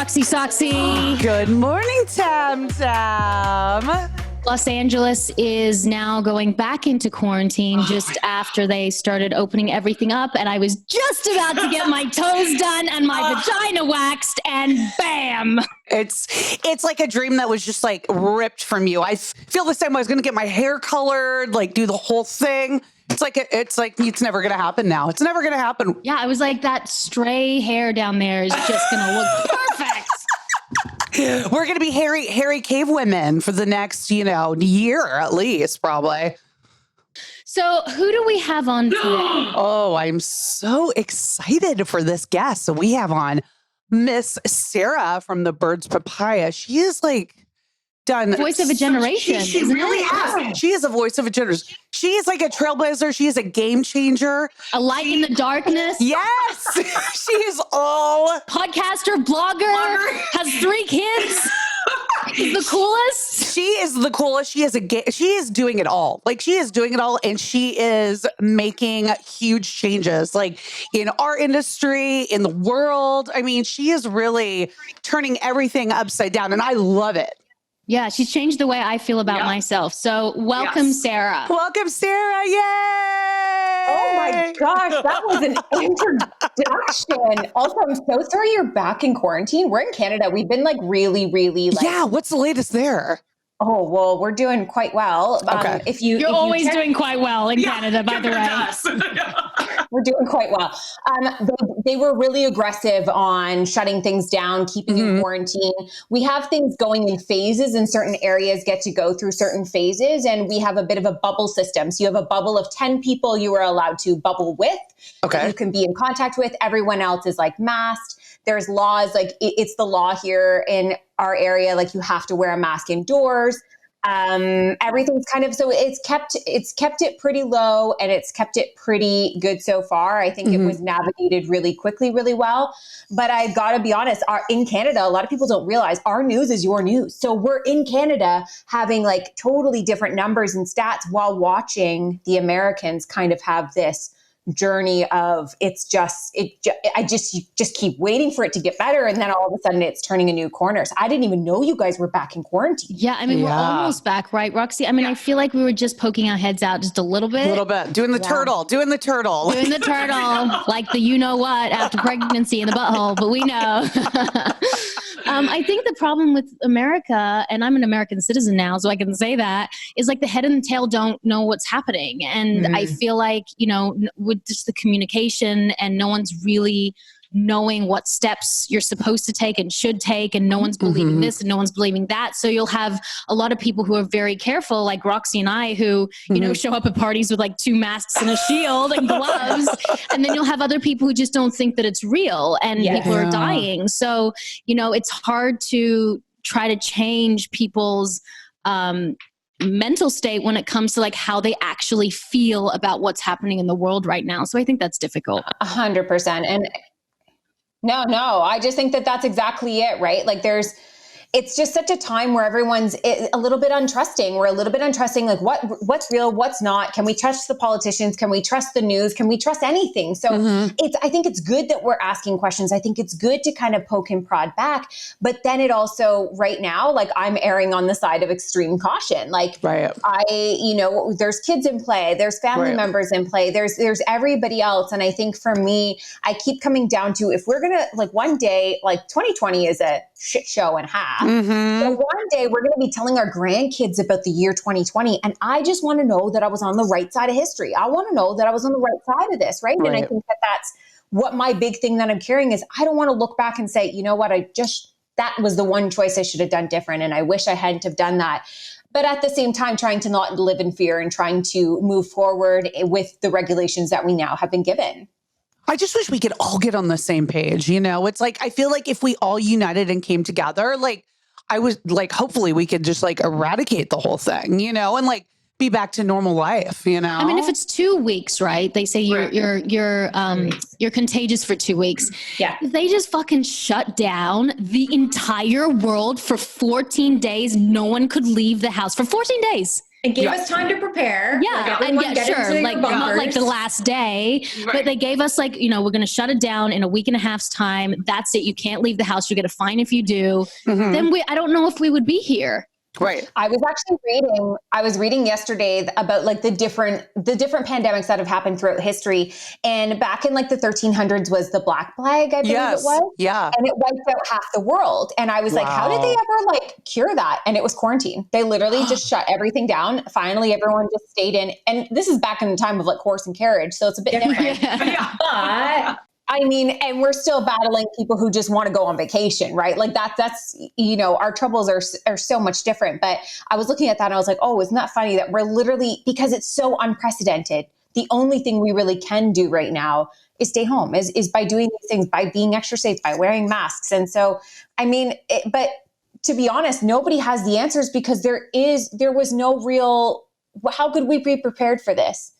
Roxy Soxy. Good morning, Tam Tam. Los Angeles is now going back into quarantine just after they started opening everything up. And I was just about to get my toes done and my vagina waxed, and bam. It's like a dream that was just like ripped from you. I feel the same way. I was going to get my hair colored, like do the whole thing. It's like it's never going to happen now. It's never going to happen. Yeah, I was like, that stray hair down there is just going to look perfect. We're going to be hairy cave women for the next, year at least, probably. So who do we have on today? Oh, I'm so excited for this guest. So we have on Miss Sarah from the Birds Papaya. She is like done voice of a generation. She really has. She is a voice of a generation. She is like a trailblazer. She is a game changer. A light in the darkness. Yes. She is all podcaster, blogger, has 3 kids. Is the coolest. She is the coolest. She is doing it all. Like she is doing it all, and she is making huge changes like in our industry, in the world. I mean, she is really turning everything upside down, and I love it. Yeah, she's changed the way I feel about myself. So welcome, Sarah. Welcome, Sarah. Yay! Oh my gosh, that was an introduction. Also, I'm so sorry you're back in quarantine. We're in Canada. We've been like really yeah. What's the latest there? Oh, well, we're doing quite well. Okay. You're always doing quite well in Canada, by the way. We're doing quite well. They were really aggressive on shutting things down, keeping in quarantine. We have things going in phases, and certain areas get to go through certain phases. And we have a bit of a bubble system. So you have a bubble of 10 people you are allowed to bubble with. Okay. You can be in contact with. Everyone else is like masked. There's laws, like it's the law here in our area, like you have to wear a mask indoors. Everything's kind of, so it's kept it pretty low, and it's kept it pretty good so far. I think it was navigated really quickly, really well. But I gotta be honest, in Canada, a lot of people don't realize our news is your news. So we're in Canada having like totally different numbers and stats while watching the Americans kind of have this journey of I just keep waiting for it to get better, and then all of a sudden it's turning a new corner. So I didn't even know you guys were back in quarantine. Yeah, I mean we're almost back, right, Roxy? I mean I feel like we were just poking our heads out just a little bit, doing the turtle, like the you know what after pregnancy in the butthole, but we know. I think the problem with America, and I'm an American citizen now, so I can say that, is like the head and the tail don't know what's happening. And I feel like, with just the communication, and no one's really knowing what steps you're supposed to take and should take, and no one's believing this and no one's believing that. So you'll have a lot of people who are very careful, like Roxy and I, who, show up at parties with like 2 masks and a shield and gloves. And then you'll have other people who just don't think that it's real, and people are dying. So, it's hard to try to change people's mental state when it comes to like how they actually feel about what's happening in the world right now. So I think that's difficult. 100%. And no, I just think that that's exactly it, right? Like it's just such a time where everyone's a little bit untrusting. We're a little bit untrusting, like what's real, what's not. Can we trust the politicians? Can we trust the news? Can we trust anything? So I think it's good that we're asking questions. I think it's good to kind of poke and prod back, but then it also right now, like I'm erring on the side of extreme caution. Like there's kids in play, there's family members in play, there's everybody else. And I think for me, I keep coming down to, if we're going to like one day, like 2020 is a shit show and a half. So one day we're going to be telling our grandkids about the year 2020. And I just want to know that I was on the right side of history. I want to know that I was on the right side of this. Right. And I think that's what my big thing that I'm carrying is. I don't want to look back and say, you know what, that was the one choice I should have done different. And I wish I hadn't have done that. But at the same time, trying to not live in fear and trying to move forward with the regulations that we now have been given. I just wish we could all get on the same page. It's like, I feel like if we all united and came together, like I was like, hopefully we could just like eradicate the whole thing, and like be back to normal life, I mean, if it's 2 weeks, right? They say you're contagious for 2 weeks. Yeah. They just fucking shut down the entire world for 14 days. No one could leave the house for 14 days. and gave us time to prepare. Yeah, and not like the last day, but they gave us like, we're going to shut it down in a week and a half's time. That's it. You can't leave the house. You get a fine if you do. Then I don't know if we would be here. Right. I was reading yesterday about like the different pandemics that have happened throughout history. And back in like the 1300s was the Black Plague, I believe it was. Yeah. And it wiped out half the world. And I was like, how did they ever like cure that? And it was quarantine. They literally just shut everything down. Finally, everyone just stayed in. And this is back in the time of like horse and carriage. So it's a bit different. But I mean, and we're still battling people who just want to go on vacation, right? Like that's, our troubles are so much different. But I was looking at that and I was like, oh, isn't that funny that we're literally, because it's so unprecedented, the only thing we really can do right now is stay home, is by doing these things, by being extra safe, by wearing masks. And so, I mean, but to be honest, nobody has the answers because there was no real, how could we be prepared for this?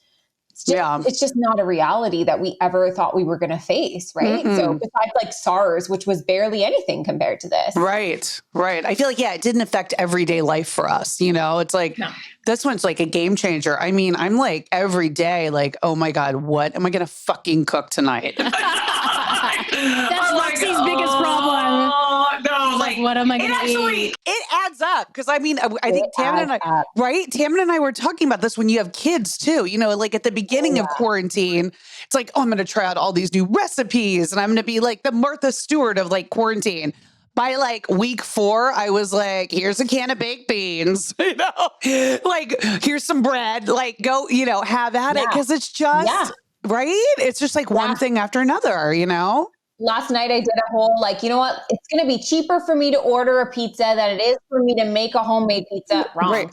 It's just not a reality that we ever thought we were going to face, right? So besides like SARS, which was barely anything compared to this. Right. I feel like, it didn't affect everyday life for us. It's like, this one's like a game changer. I mean, I'm like every day, like, oh my God, what am I going to fucking cook tonight? That's Lexi's biggest problem. No, like, what am I going to eat? It adds up. Cause I mean, I think Tammin and I were talking about this when you have kids too, like at the beginning of quarantine, it's like, oh, I'm going to try out all these new recipes and I'm going to be like the Martha Stewart of like quarantine. By like week 4, I was like, here's a can of baked beans, like here's some bread, like go, have at it. Cause it's just, right? It's just like one thing after another, Last night I did a whole, like, you know what? It's going to be cheaper for me to order a pizza than it is for me to make a homemade pizza. Wrong. Right.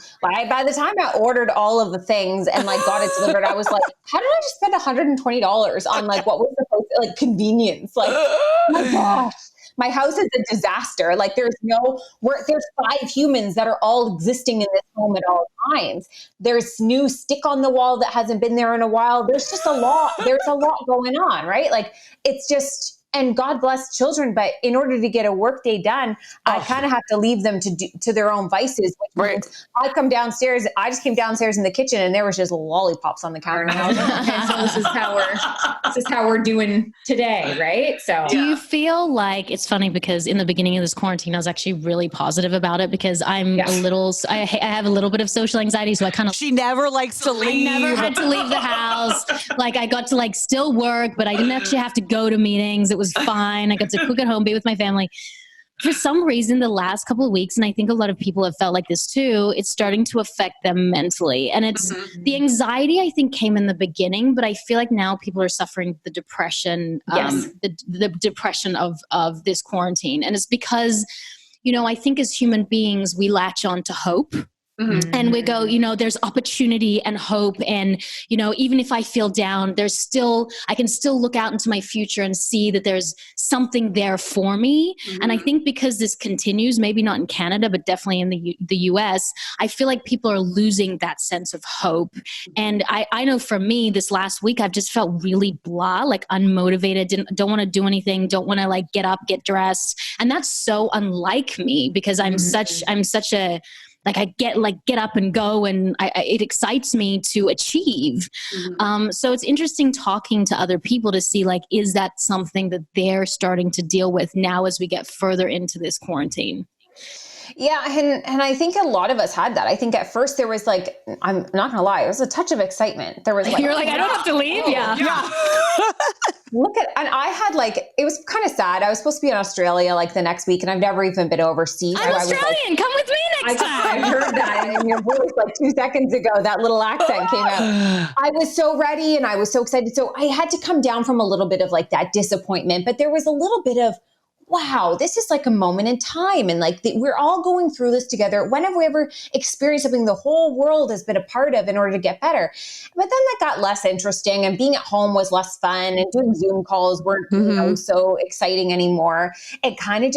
By the time I ordered all of the things and like got it delivered, I was like, how did I just spend $120 on like what was supposed to like convenience? Like, oh my gosh. My house is a disaster. Like there's 5 humans that are all existing in this home at all times. There's new stick on the wall that hasn't been there in a while. There's just a lot. There's a lot going on, right? Like it's just, and God bless children, but in order to get a work day done, I kind of have to leave them to their own vices. Which means I come downstairs. I just came downstairs in the kitchen, and there was just lollipops on the counter. And I was like, okay, so this is how we're doing today, right? So, do you feel like it's funny because in the beginning of this quarantine, I was actually really positive about it because I'm I have a little bit of social anxiety, so I kind of. She never likes to leave. I never had to leave the house. Like I got to like still work, but I didn't actually have to go to meetings. It was fine. I got to cook at home, be with my family. For some reason, the last couple of weeks, and I think a lot of people have felt like this too, it's starting to affect them mentally. And it's the anxiety, I think, came in the beginning, but I feel like now people are suffering the depression, the depression of this quarantine. And it's because, I think as human beings, we latch on to hope. And we go, there's opportunity and hope. And, even if I feel down, I can still look out into my future and see that there's something there for me. And I think because this continues, maybe not in Canada, but definitely in the US, I feel like people are losing that sense of hope. And I know for me, this last week, I've just felt really blah, like unmotivated, don't want to do anything, don't want to like get up, get dressed. And that's so unlike me because I'm such a, like I get up and go and it excites me to achieve. So it's interesting talking to other people to see like, is that something that they're starting to deal with now as we get further into this quarantine? Yeah. And I think a lot of us had that. I think at first there was like, I'm not gonna lie, it was a touch of excitement. There was like, you're like, I don't have to leave. Yeah. And I had like, it was kind of sad. I was supposed to be in Australia like the next week and I've never even been overseas. I'm Australian. Come with me next time. I heard that in your voice like 2 seconds ago, that little accent came out. I was so ready and I was so excited. So I had to come down from a little bit of like that disappointment, but there was a little bit of, wow, this is like a moment in time. And like we're all going through this together. When have we ever experienced something the whole world has been a part of in order to get better? But then that got less interesting and being at home was less fun and doing Zoom calls weren't so exciting anymore. It kind of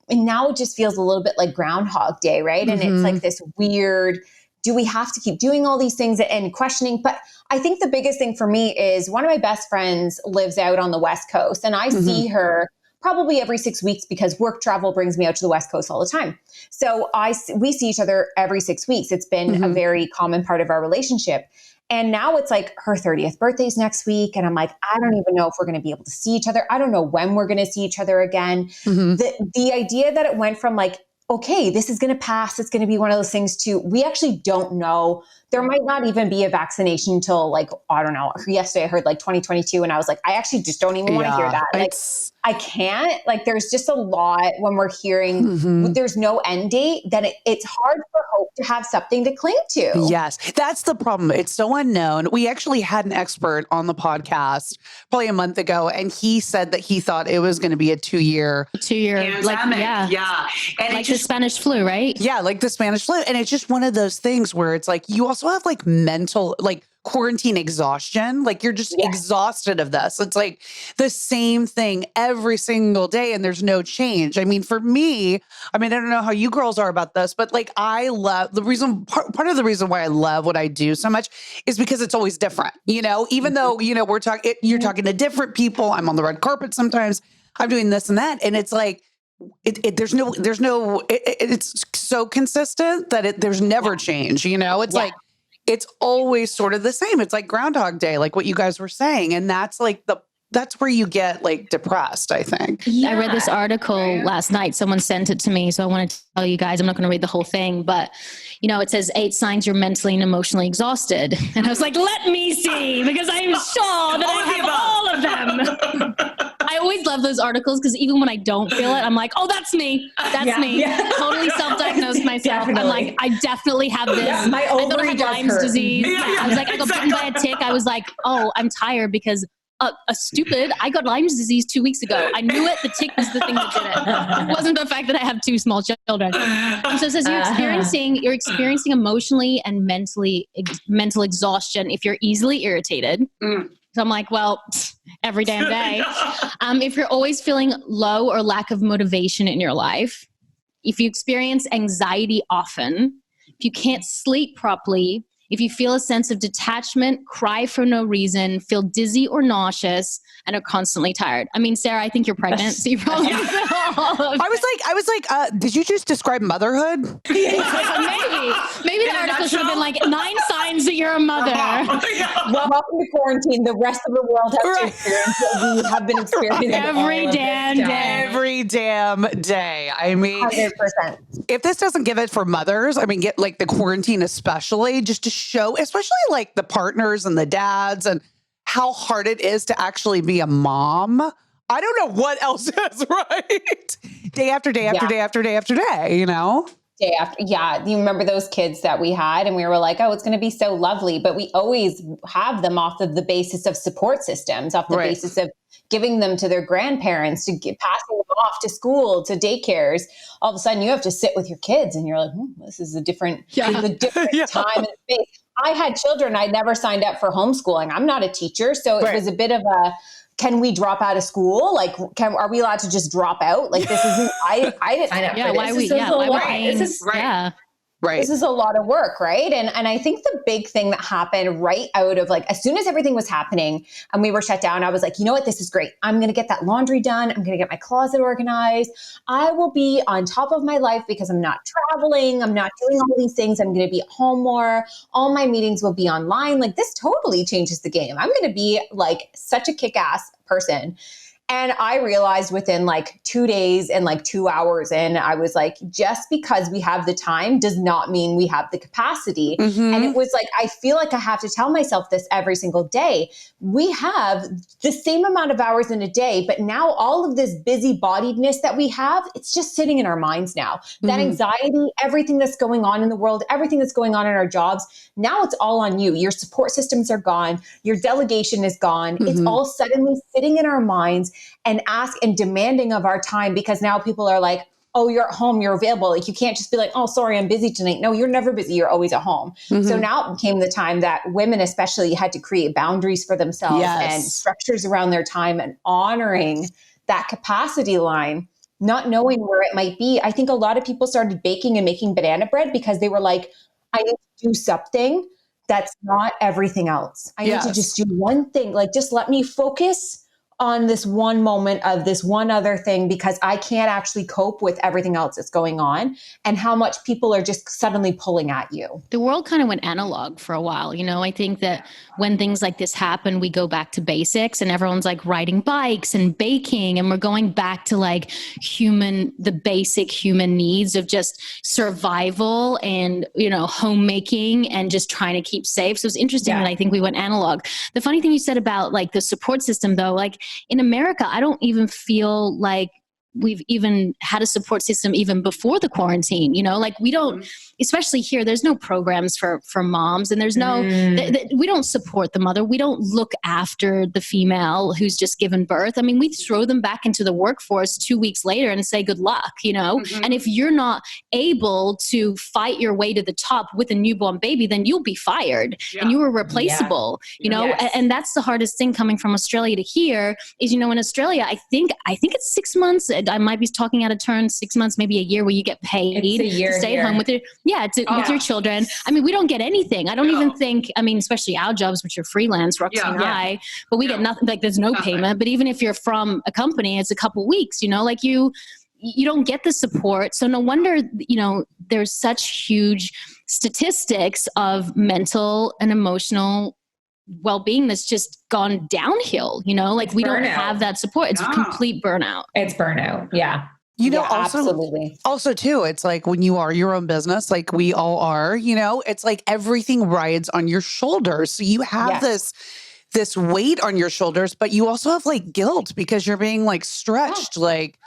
and now it just feels a little bit like Groundhog Day, right? And it's like this weird, do we have to keep doing all these things and questioning? But I think the biggest thing for me is one of my best friends lives out on the West Coast and I see her probably every 6 weeks because work travel brings me out to the West Coast all the time. So we see each other every 6 weeks. It's been a very common part of our relationship. And now it's like her 30th birthday's next week. And I'm like, I don't even know if we're going to be able to see each other. I don't know when we're going to see each other again. The idea that it went from like, okay, this is going to pass. It's going to be one of those things to, we actually don't know. There might not even be a vaccination until like, I don't know. Yesterday I heard like 2022 and I was like, I actually just don't even want to hear that. Like I can't, like, there's just a lot when we're hearing there's no end date, then it's hard for hope to have something to cling to. Yes, that's the problem. It's so unknown. We actually had an expert on the podcast probably a month ago, and he said that he thought it was going to be a 2-year pandemic. like, Yeah. And like the Spanish flu, right? Yeah, like the Spanish flu. And it's just one of those things where it's like, you also have like mental, like quarantine exhaustion. Like you're just exhausted of this. It's like the same thing every single day and there's no change. I mean, for me, I don't know how you girls are about this, but like I love part of the reason why I love what I do so much is because it's always different, even though, we're talking, you're talking to different people. I'm on the red carpet sometimes. I'm doing this and that. And it's like, it's so consistent that there's never change, It's like, it's always sort of the same. It's like Groundhog Day, like what you guys were saying. And that's like that's where you get like depressed, I think. I read this article last night. Someone sent it to me. So I wanted to tell you guys, I'm not going to read the whole thing, but it says 8 signs you're mentally and emotionally exhausted. And I was like, let me see, because I'm sure that I have all of them. I always love those articles because even when I don't feel it, I'm like, oh, that's me. That's me. Yeah. Totally self-diagnosed myself. Definitely. I'm like, I definitely have this. Yeah, my I thought I ovary had does Lyme's hurt. disease. Yeah, I was like, I got bitten by a tick. I was like, oh, I'm tired because I got Lyme's disease 2 weeks ago. I knew it. The tick was the thing that did it. It wasn't the fact that I have 2 small children. And so it says you're experiencing emotionally and mental exhaustion if you're easily irritated. So I'm like, well, every damn day. If you're always feeling low or lack of motivation in your life, if you experience anxiety often, if you can't sleep properly, if you feel a sense of detachment, cry for no reason, feel dizzy or nauseous, and are constantly tired. I mean, Sarah, I think you're pregnant, so you probably feel all of it. I was like, did you just describe motherhood? Maybe the article should have been like 9 signs that you're a mother. Welcome to quarantine. The rest of the world has to experience what we have been experiencing Every damn day. Every damn day. I mean, 100%. if this doesn't give it for mothers, get like the quarantine especially, just to show, especially like the partners and the dads and how hard it is to actually be a mom. I don't know what else is, right? Day after day after day after day after day, Day after, you remember those kids that we had and we were like, oh, it's going to be so lovely. But we always have them off of the basis of support systems, off the basis of giving them to their grandparents, passing them off to school, to daycares. All of a sudden you have to sit with your kids and you're like, this is a different, time and space. I had children. I never signed up for homeschooling. I'm not a teacher. So it was a bit of a, can we drop out of school? Like, are we allowed to just drop out? Like, this isn't, I didn't. Yeah, why we paying? This is a lot of work, right? And I think the big thing that happened right out of like, as soon as everything was happening and we were shut down, I was like, you know what? This is great. I'm going to get that laundry done. I'm going to get my closet organized. I will be on top of my life because I'm not traveling. I'm not doing all these things. I'm going to be at home more. All my meetings will be online. Like, this totally changes the game. I'm going to be like such a kick-ass person. And I realized within like 2 days and like 2 hours in, I was like, just because we have the time does not mean we have the capacity. And it was like, I feel like I have to tell myself this every single day. We have the same amount of hours in a day, but now all of this busybodiedness that we have, it's just sitting in our minds now. That anxiety, everything that's going on in the world, everything that's going on in our jobs, now it's all on you. Your support systems are gone. Your delegation is gone. It's all suddenly sitting in our minds and demanding of our time, because now people are like, oh, you're at home, you're available. Like, you can't just be like, oh, sorry, I'm busy tonight. No, you're never busy. You're always at home. So now it became the time that women especially had to create boundaries for themselves and structures around their time and honoring that capacity line, not knowing where it might be. I think a lot of people started baking and making banana bread because they were like, I need to do something that's not everything else. I need to just do one thing. Like, just let me focus on this one moment of this one other thing because I can't actually cope with everything else that's going on, and how much people are just suddenly pulling at you. The world kind of went analog for a while. I think that when things like this happen, we go back to basics and everyone's like riding bikes and baking, and we're going back to like the basic human needs of just survival and, homemaking and just trying to keep safe. So it's interesting that I think we went analog. The funny thing you said about like the support system though, like in America, I don't even feel like we've even had a support system even before the quarantine, like we don't, especially here, there's no programs for moms, and there's no, we don't support the mother. We don't look after the female who's just given birth. I mean, we throw them back into the workforce 2 weeks later and say, good luck, and if you're not able to fight your way to the top with a newborn baby, then you'll be fired and you are replaceable, and that's the hardest thing coming from Australia to here is, in Australia, I think it's 6 months. I might be talking out of turn, 6 months, maybe a year where you get paid to stay home with with your children. I mean, we don't get anything. I don't even think, especially our jobs, which are freelance, Roxy and I, but we get nothing, like there's no payment. But even if you're from a company, it's a couple weeks, like you don't get the support. So no wonder, there's such huge statistics of mental and emotional well-being that's just gone downhill, like we don't have that support. It's complete burnout. It's burnout. Yeah. Also too, it's like when you are your own business, like we all are, it's like everything rides on your shoulders. So you have this weight on your shoulders, but you also have like guilt because you're being like stretched, like,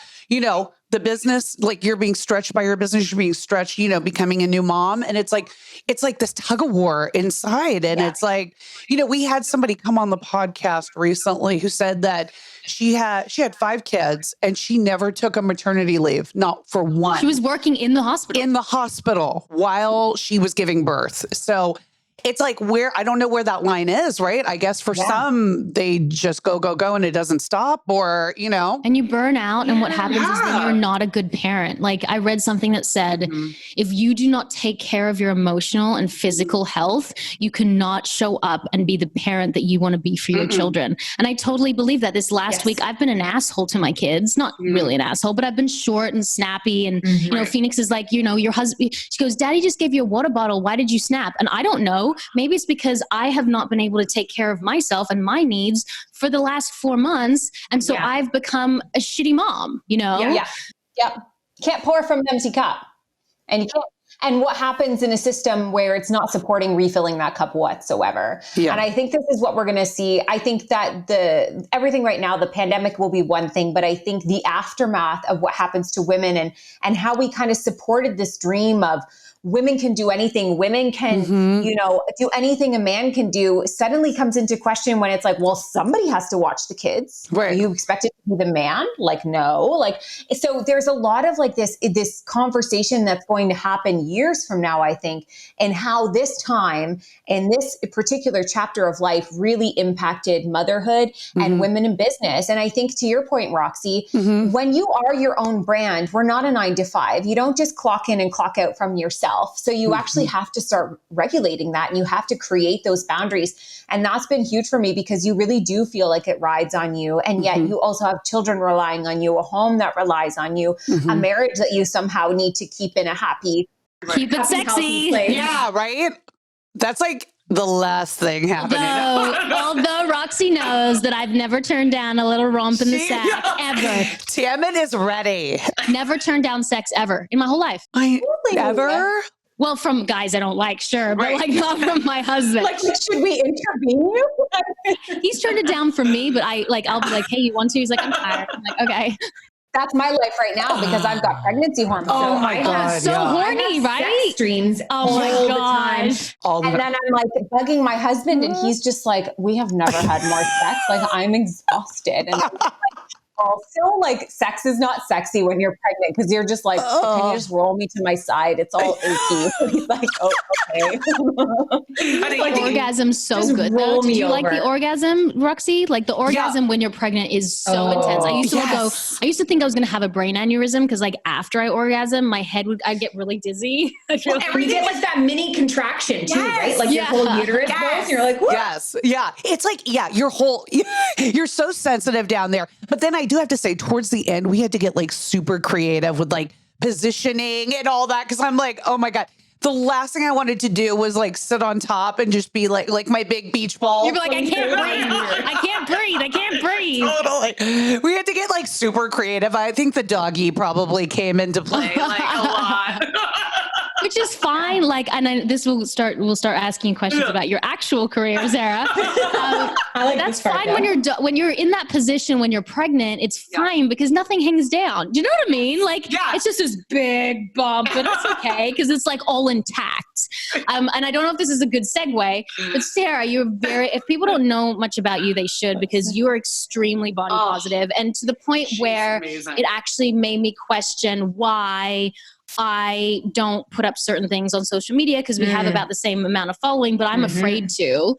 the business, like you're being stretched by your business, you're being stretched, becoming a new mom. And it's like this tug of war inside. And it's like, we had somebody come on the podcast recently who said that she had 5 kids and she never took a maternity leave, not for one. She was working in the hospital while she was giving birth. So it's like I don't know where that line is, right? I guess for some, they just go, and it doesn't stop or, And you burn out. And what happens is then you're not a good parent. Like I read something that said, if you do not take care of your emotional and physical health, you cannot show up and be the parent that you want to be for your children. And I totally believe that. This last week, I've been an asshole to my kids, not really an asshole, but I've been short and snappy. And, Phoenix is like, your husband, she goes, Daddy just gave you a water bottle. Why did you snap? And I don't know. Maybe it's because I have not been able to take care of myself and my needs for the last 4 months. And so I've become a shitty mom, Yeah. Can't pour from an empty cup. And you can't. And what happens in a system where it's not supporting refilling that cup whatsoever? Yeah. And I think this is what we're going to see. I think that everything right now, the pandemic will be one thing, but I think the aftermath of what happens to women and how we kind of supported this dream of women can do anything. Women can, do anything a man can do suddenly comes into question when it's like, well, somebody has to watch the kids. Right. Are you expected to be the man? Like, no. Like, so there's a lot of like this conversation that's going to happen years from now, I think, and how this time and this particular chapter of life really impacted motherhood and women in business. And I think to your point, Roxy, when you are your own brand, we're not a 9 to 5. You don't just clock in and clock out from yourself. So you actually have to start regulating that, and you have to create those boundaries. And that's been huge for me because you really do feel like it rides on you. And yet you also have children relying on you, a home that relies on you, a marriage that you somehow need to keep in a keep it sexy. Yeah, right. That's like the last thing happening. Although Roxy knows that I've never turned down a little romp in the sack ever. Tammin is ready. Never turned down sex ever in my whole life. Never? Well, from guys I don't like, sure, but like not from my husband. Like, should we intervene you? He's turned it down for me, but I'll be like, hey, you want to? He's like, I'm tired. I'm like, okay. That's my life right now because I've got pregnancy hormones. Oh my God. So horny, right? Dreams. Oh my gosh. And then I'm like bugging my husband and he's just like, we have never had more sex. Like I'm exhausted. And I'm like, also like sex is not sexy when you're pregnant because you're just like, can you just roll me to my side? It's all achy. He's like, oh, okay. The orgasm's so good though. Did you like the orgasm, Roxy? Like the orgasm when you're pregnant is so intense. I used to I used to think I was going to have a brain aneurysm because like after I orgasm, my head I'd get really dizzy. And you get like that mini contraction too, right? Like your whole uterus goes and you're like, what? Yes. Yeah. It's like, your whole, you're so sensitive down there. But then I do have to say towards the end, we had to get like super creative with like positioning and all that. Cause I'm like, oh my God. The last thing I wanted to do was like sit on top and just be like my big beach ball. You'd be like, I can't breathe. I can't breathe. I can't breathe. Totally. We had to get like super creative. I think the doggy probably came into play like a lot. Which is fine. Like, and we'll start asking questions about your actual career, Sarah. That's fine when you're in that position when you're pregnant. It's fine because nothing hangs down. Do you know what I mean? Like, it's just this big bump, but it's okay because it's like all intact. And I don't know if this is a good segue, but Sarah, if people don't know much about you, they should because you are extremely body positive, and to the point where it actually made me question why I don't put up certain things on social media because we have about the same amount of following, but I'm afraid to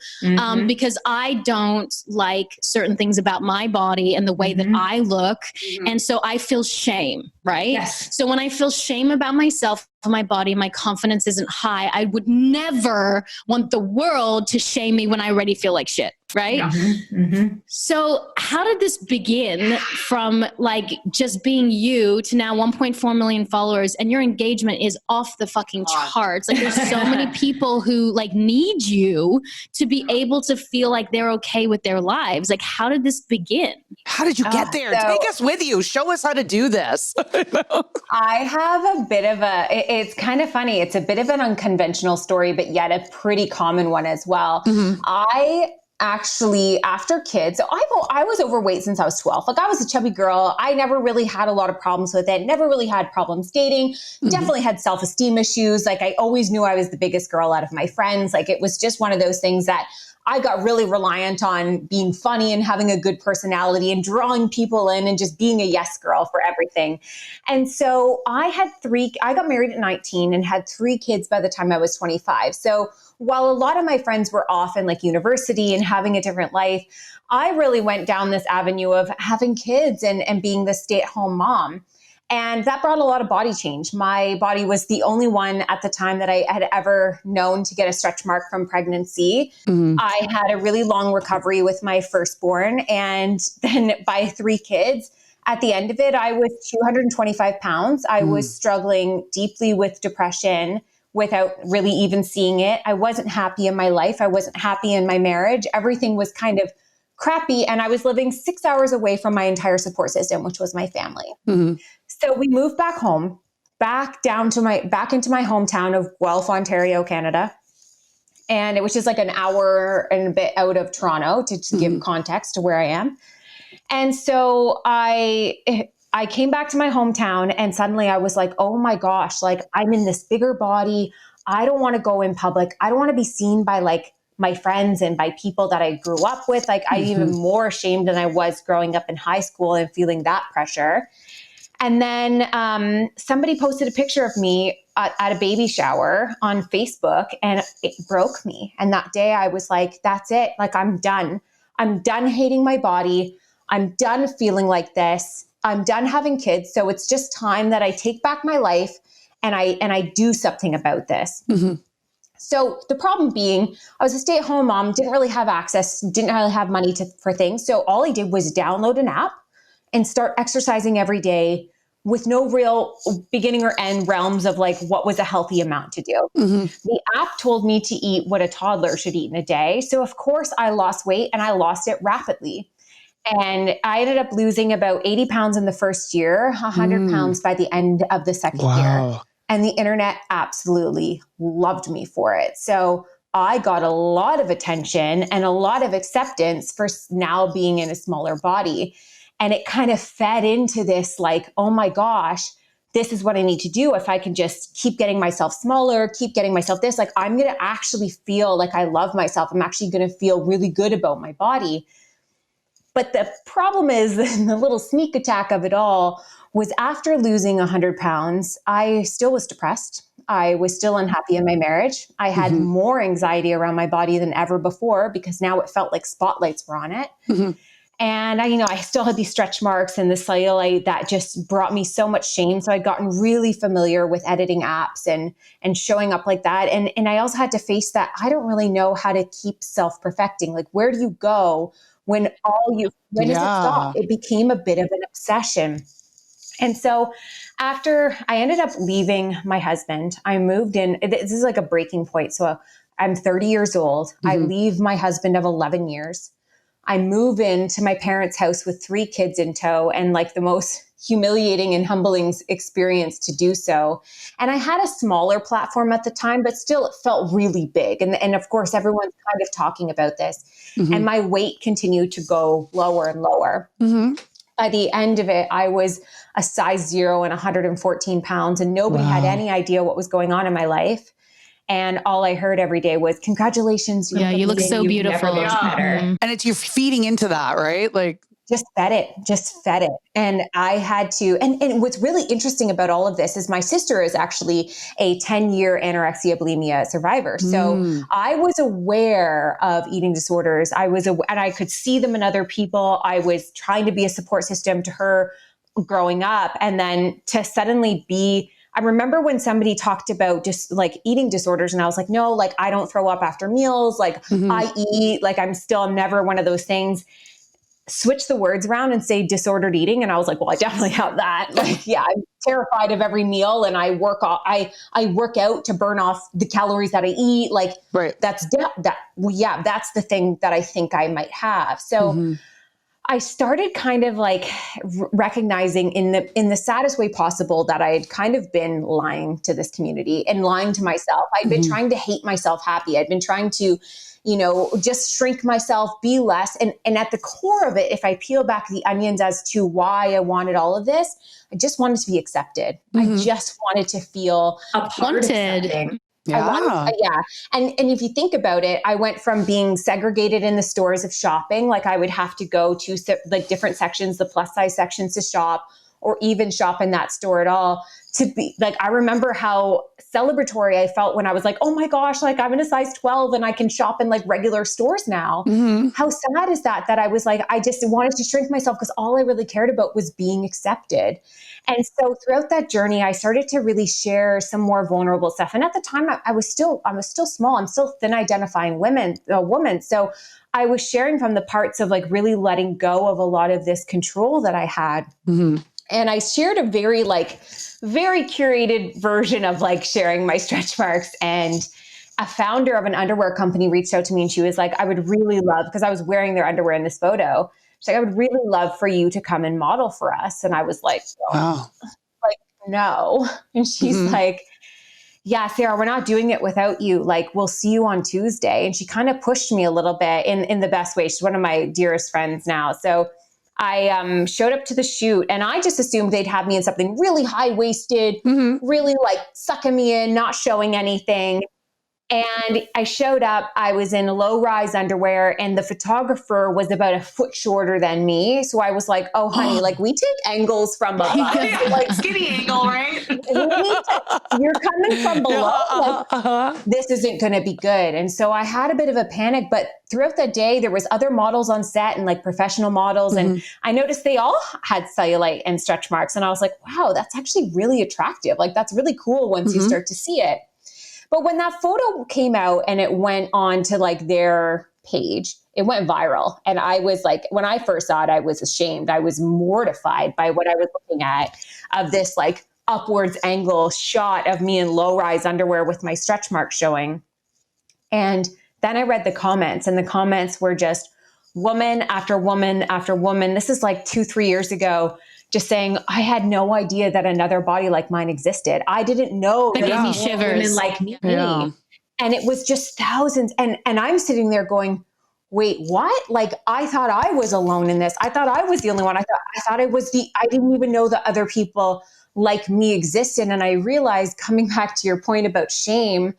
because I don't like certain things about my body and the way that I look. And so I feel shame, right? Yes. So when I feel shame about myself, my body, my confidence isn't high, I would never want the world to shame me when I already feel like shit, right? So how did this begin from like just being you to now 1.4 million followers and your engagement is off the fucking charts? Like there's so many people who like need you to be able to feel like they're okay with their lives. Like how did this begin? How did you get there? Take us with you. Show us how to do this. I have a bit of it's kind of funny. It's a bit of an unconventional story, but yet a pretty common one as well. I actually, after kids, so I was overweight since I was 12. Like I was a chubby girl. I never really had a lot of problems with it. Never really had problems dating. Definitely had self-esteem issues. Like I always knew I was the biggest girl out of my friends. Like it was just one of those things that I got really reliant on being funny and having a good personality and drawing people in and just being a yes girl for everything. And so I got married at 19 and had 3 kids by the time I was 25. So while a lot of my friends were off in like university and having a different life, I really went down this avenue of having kids and being the stay-at-home mom. And that brought a lot of body change. My body was the only one at the time that I had ever known to get a stretch mark from pregnancy. I had a really long recovery with my firstborn. And then by 3 kids, at the end of it, I was 225 pounds. I was struggling deeply with depression without really even seeing it. I wasn't happy in my life. I wasn't happy in my marriage. Everything was kind of crappy. And I was living 6 hours away from my entire support system, which was my family. So we moved back home, back into my hometown of Guelph, Ontario, Canada. And it was just like an hour and a bit out of Toronto to give context to where I am. And so I came back to my hometown and suddenly I was like, oh my gosh, like I'm in this bigger body. I don't want to go in public. I don't want to be seen by like my friends and by people that I grew up with. Like I'm even more ashamed than I was growing up in high school and feeling that pressure. And then somebody posted a picture of me at a baby shower on Facebook and it broke me. And that day I was like, that's it. Like I'm done. I'm done hating my body. I'm done feeling like this. I'm done having kids. So it's just time that I take back my life and I do something about this. So the problem being, I was a stay-at-home mom, didn't really have access, didn't really have money for things. So all I did was download an app and start exercising every day with no real beginning or end realms of like what was a healthy amount to do. The app told me to eat what a toddler should eat in a day. So of course I lost weight and I lost it rapidly. And I ended up losing about 80 pounds in the first year, 100 pounds by the end of the second year. And the internet absolutely loved me for it. So I got a lot of attention and a lot of acceptance for now being in a smaller body. And it kind of fed into this like, oh my gosh, this is what I need to do. If I can just keep getting myself smaller, keep getting myself this, like I'm going to actually feel like I love myself. I'm actually going to feel really good about my body. But the problem is the little sneak attack of it all was after losing 100 pounds, I still was depressed. I was still unhappy in my marriage. I had more anxiety around my body than ever before because now it felt like spotlights were on it. And I still had these stretch marks and the cellulite that just brought me so much shame. So I'd gotten really familiar with editing apps and showing up like that. And I also had to face that I don't really know how to keep self-perfecting. Like, where do you go when does it stop? It became a bit of an obsession. And so after I ended up leaving my husband, I moved in. This is like a breaking point. So I'm 30 years old. I leave my husband of 11 years. I move into my parents' house with 3 kids in tow, and like the most humiliating and humbling experience to do so. And I had a smaller platform at the time, but still it felt really big. And of course, everyone's kind of talking about this. And my weight continued to go lower and lower. By the end of it, I was a size 0 and 114 pounds, and nobody had any idea what was going on in my life. And all I heard every day was, congratulations. You look so beautiful. And you're feeding into that, right? Like, just fed it. And I had to, and what's really interesting about all of this is my sister is actually a 10-year anorexia bulimia survivor. So I was aware of eating disorders. And I could see them in other people. I was trying to be a support system to her growing up. And then to suddenly I remember when somebody talked about just like eating disorders, and I was like, no, like I don't throw up after meals. Like I eat, like I'm never one of those things. Switch the words around and say disordered eating. And I was like, well, I definitely have that. Like, yeah, I'm terrified of every meal, and I work out to burn off the calories that I eat. Like that's the thing that I think I might have. So I started kind of like recognizing in the saddest way possible that I had kind of been lying to this community and lying to myself. I'd been trying to hate myself happy. I'd been trying to, just shrink myself, be less. And at the core of it, if I peel back the onions as to why I wanted all of this, I just wanted to be accepted. I just wanted to feel wanted. And if you think about it, I went from being segregated in the stores of shopping, like I would have to go to like different sections, the plus size sections to shop, or even shop in that store at all, to be like, I remember how celebratory I felt when I was like, oh my gosh, like I'm in a size 12 and I can shop in like regular stores now. How sad is that I was like, I just wanted to shrink myself because all I really cared about was being accepted. And so throughout that journey, I started to really share some more vulnerable stuff. And at the time I was still small. I'm still thin identifying woman. So I was sharing from the parts of like really letting go of a lot of this control that I had. And I shared a very curated version of like sharing my stretch marks. And a founder of an underwear company reached out to me, and she was like, I would really love, because I was wearing their underwear in this photo. She's like, I would really love for you to come and model for us. And I was like, no. And she's like, yeah, Sarah, we're not doing it without you. Like, we'll see you on Tuesday. And she kind of pushed me a little bit in the best way. She's one of my dearest friends now. So I showed up to the shoot, and I just assumed they'd have me in something really high-waisted, really like sucking me in, not showing anything. And I showed up, I was in low-rise underwear, and the photographer was about a foot shorter than me. So I was like, oh, honey, like we take angles from above. Like skinny angle, right? You're coming from below. Like, this isn't going to be good. And so I had a bit of a panic, but throughout the day, there was other models on set and like professional models. And I noticed they all had cellulite and stretch marks. And I was like, wow, that's actually really attractive. Like, that's really cool once you start to see it. But when that photo came out and it went on to like their page, it went viral. And I was like, when I first saw it, I was ashamed. I was mortified by what I was looking at, of this like upwards angle shot of me in low-rise underwear with my stretch marks showing. And then I read the comments, and the comments were just woman after woman after woman. This is like 2-3 years ago. Just saying, I had no idea that another body like mine existed. I didn't know that gave me shivers. Women like me. Yeah. And it was just thousands. And I'm sitting there going, wait, what? Like, I thought I was alone in this. I thought I was the only one. I thought I didn't even know that other people like me existed. And I realized, coming back to your point about shame,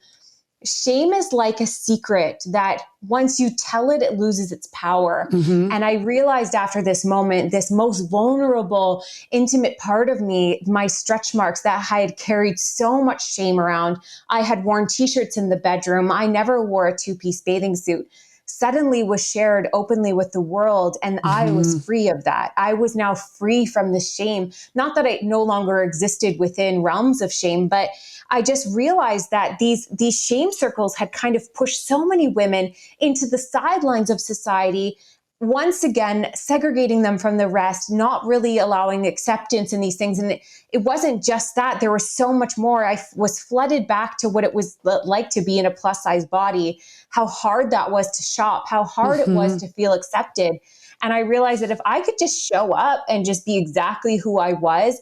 shame is like a secret that once you tell it, it loses its power. Mm-hmm. And I realized after this moment, this most vulnerable, intimate part of me, my stretch marks that I had carried so much shame around. I had worn t-shirts in the bedroom. I never wore a two-piece bathing suit. Suddenly was shared openly with the world. And I was free of that. I was now free from the shame. Not that it no longer existed within realms of shame, but I just realized that these shame circles had kind of pushed so many women into the sidelines of society, once again segregating them from the rest, not really allowing acceptance in these things. And it wasn't just that. There was so much more. I was flooded back to what it was like to be in a plus size body, how hard that was to shop, how hard it was to feel accepted. And I realized that if I could just show up and just be exactly who I was,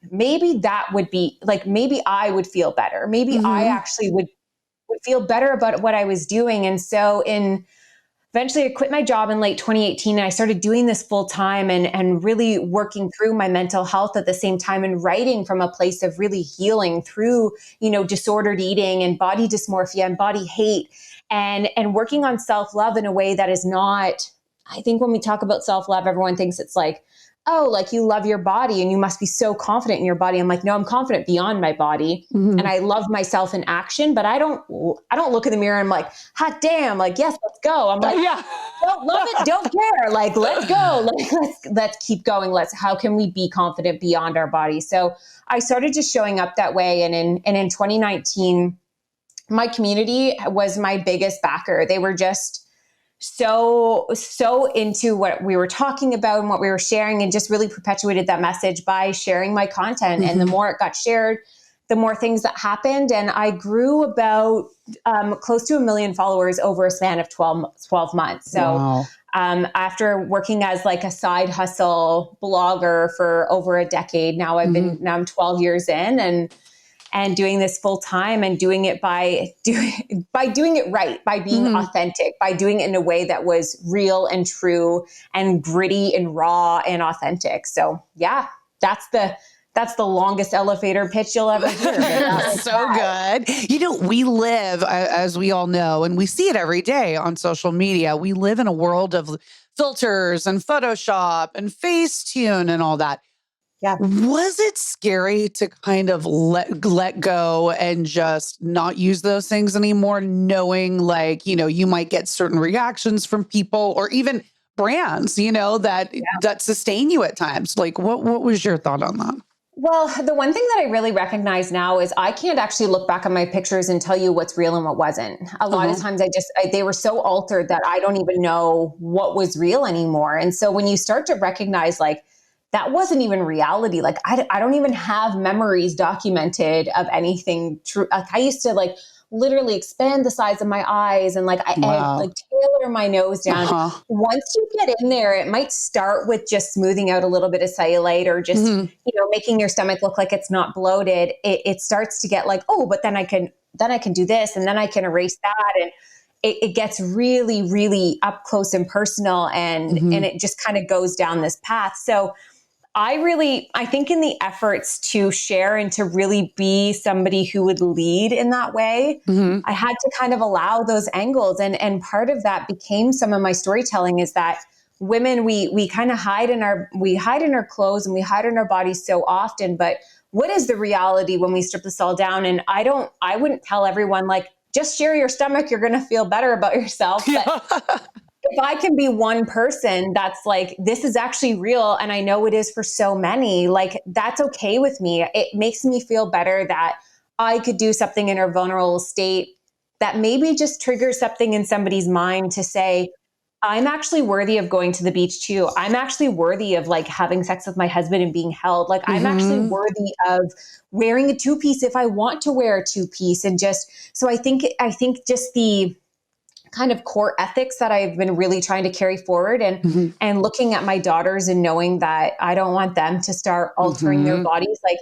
maybe that would be like, maybe I would feel better. Maybe I actually would feel better about what I was doing. And so eventually I quit my job in late 2018 and I started doing this full time and really working through my mental health at the same time and writing from a place of really healing through, disordered eating and body dysmorphia and body hate and working on self-love in a way that is not, I think when we talk about self-love, everyone thinks it's like, oh, like you love your body and you must be so confident in your body. I'm like, no, I'm confident beyond my body. And I love myself in action, but I don't look in the mirror and I'm like, hot damn, like, yes, let's go. I'm like, don't love it, don't care. Like, let's go. Let's keep going. How can we be confident beyond our body? So I started just showing up that way. And in 2019, my community was my biggest backer. They were just so into what we were talking about and what we were sharing, and just really perpetuated that message by sharing my content. And the more it got shared, the more things that happened. And I grew about close to 1 million followers over a span of 12 months. So after working as like a side hustle blogger for over a decade, now I'm 12 years in and doing this full time and doing it by doing it right, by being authentic, by doing it in a way that was real and true and gritty and raw and authentic. So yeah, that's the longest elevator pitch you'll ever hear. So good. We live, as we all know, and we see it every day on social media. We live in a world of filters and Photoshop and Facetune and all that. Yeah. Was it scary to kind of let go and just not use those things anymore, knowing like, you might get certain reactions from people or even brands, that sustain you at times? Like, what was your thought on that? Well, the one thing that I really recognize now is I can't actually look back at my pictures and tell you what's real and what wasn't. A lot of times they were so altered that I don't even know what was real anymore. And so when you start to recognize like, that wasn't even reality. Like I don't even have memories documented of anything true. Like I used to like literally expand the size of my eyes and like I like tailor my nose down. Once you get in there, it might start with just smoothing out a little bit of cellulite or just making your stomach look like it's not bloated. It starts to get like, oh, but then I can do this and then I can erase that, and it gets really, really up close and personal, and it just kind of goes down this path. So I think in the efforts to share and to really be somebody who would lead in that way, I had to kind of allow those angles. And part of that became some of my storytelling is that women, we kind of hide in our clothes and we hide in our bodies so often, but what is the reality when we strip this all down? And I wouldn't tell everyone like, just share your stomach, you're going to feel better about yourself. But if I can be one person that's like, this is actually real, and I know it is for so many, like that's okay with me. It makes me feel better that I could do something in a vulnerable state that maybe just triggers something in somebody's mind to say, I'm actually worthy of going to the beach too. I'm actually worthy of like having sex with my husband and being held. Like I'm actually worthy of wearing a two-piece if I want to wear a two-piece. And so I think just the kind of core ethics that I've been really trying to carry forward and looking at my daughters and knowing that I don't want them to start altering their bodies. Like,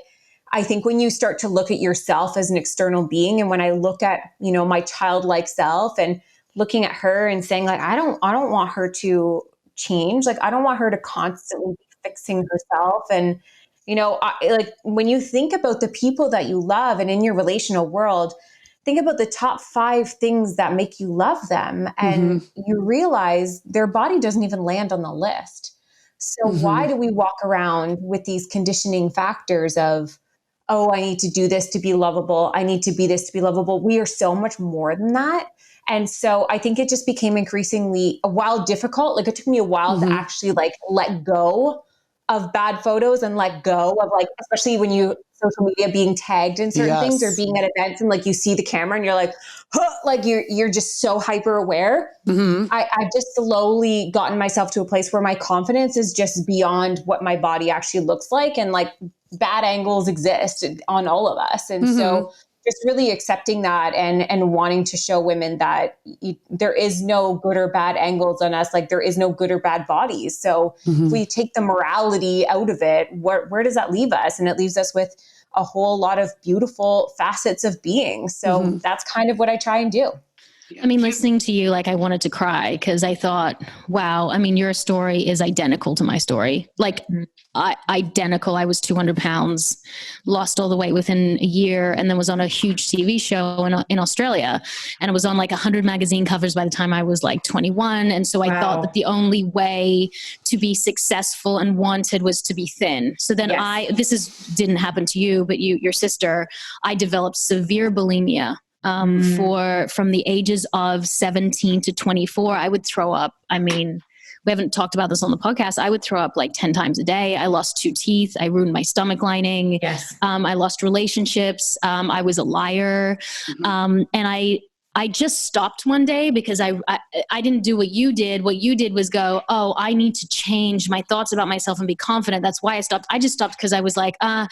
I think when you start to look at yourself as an external being, and when I look at, my childlike self and looking at her and saying like, I don't want her to change. Like, I don't want her to constantly be fixing herself. And, like when you think about the people that you love and in your relational world, think about the top 5 things that make you love them. And you realize their body doesn't even land on the list. So why do we walk around with these conditioning factors of, oh, I need to do this to be lovable. I need to be this to be lovable. We are so much more than that. And so I think it just became increasingly while difficult. Like it took me a while to actually like let go of bad photos and let go of like, especially when you social media being tagged in certain things or being at events and like you see the camera and you're like, huh, like you're just so hyper aware. I've just slowly gotten myself to a place where my confidence is just beyond what my body actually looks like. And like bad angles exist on all of us. And so just really accepting that and wanting to show women that there is no good or bad angles on us. Like there is no good or bad bodies. So if we take the morality out of it, where does that leave us? And it leaves us with a whole lot of beautiful facets of being. So that's kind of what I try and do. I mean, listening to you, like I wanted to cry because I thought, wow, I mean, your story is identical to my story. Like identical. I was 200 pounds, lost all the weight within a year, and then was on a huge TV show in Australia. And it was on like 100 magazine covers by the time I was like 21. And so I thought that the only way to be successful and wanted was to be thin. So then didn't happen to you, but your sister, I developed severe bulimia. From the ages of 17 to 24, I would throw up. I mean, we haven't talked about this on the podcast. I would throw up like 10 times a day. I lost 2 teeth. I ruined my stomach lining. I lost relationships. I was a liar. And I just stopped one day because I didn't do what you did. What you did was go, oh, I need to change my thoughts about myself and be confident. That's why I stopped. I just stopped because I was like, I'm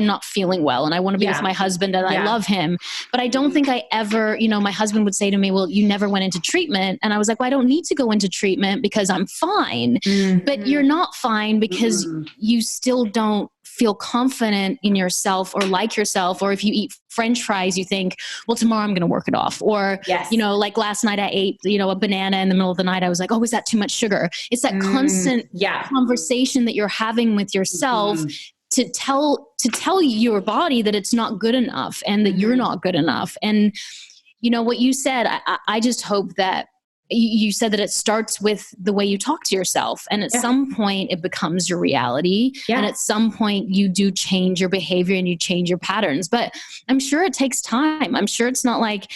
not feeling well and I want to be with my husband and I love him. But I don't think I ever, my husband would say to me, well, you never went into treatment. And I was like, well, I don't need to go into treatment because I'm fine. But you're not fine because you still don't feel confident in yourself or like yourself. Or if you eat French fries, you think, well, tomorrow I'm going to work it off. Or, like last night I ate, a banana in the middle of the night. I was like, oh, is that too much sugar? It's that constant conversation that you're having with yourself to tell your body that it's not good enough and that you're not good enough. And what you said, I just hope that you said that it starts with the way you talk to yourself. And at some point it becomes your reality. And at some point you do change your behavior and you change your patterns, but I'm sure it takes time. I'm sure it's not like,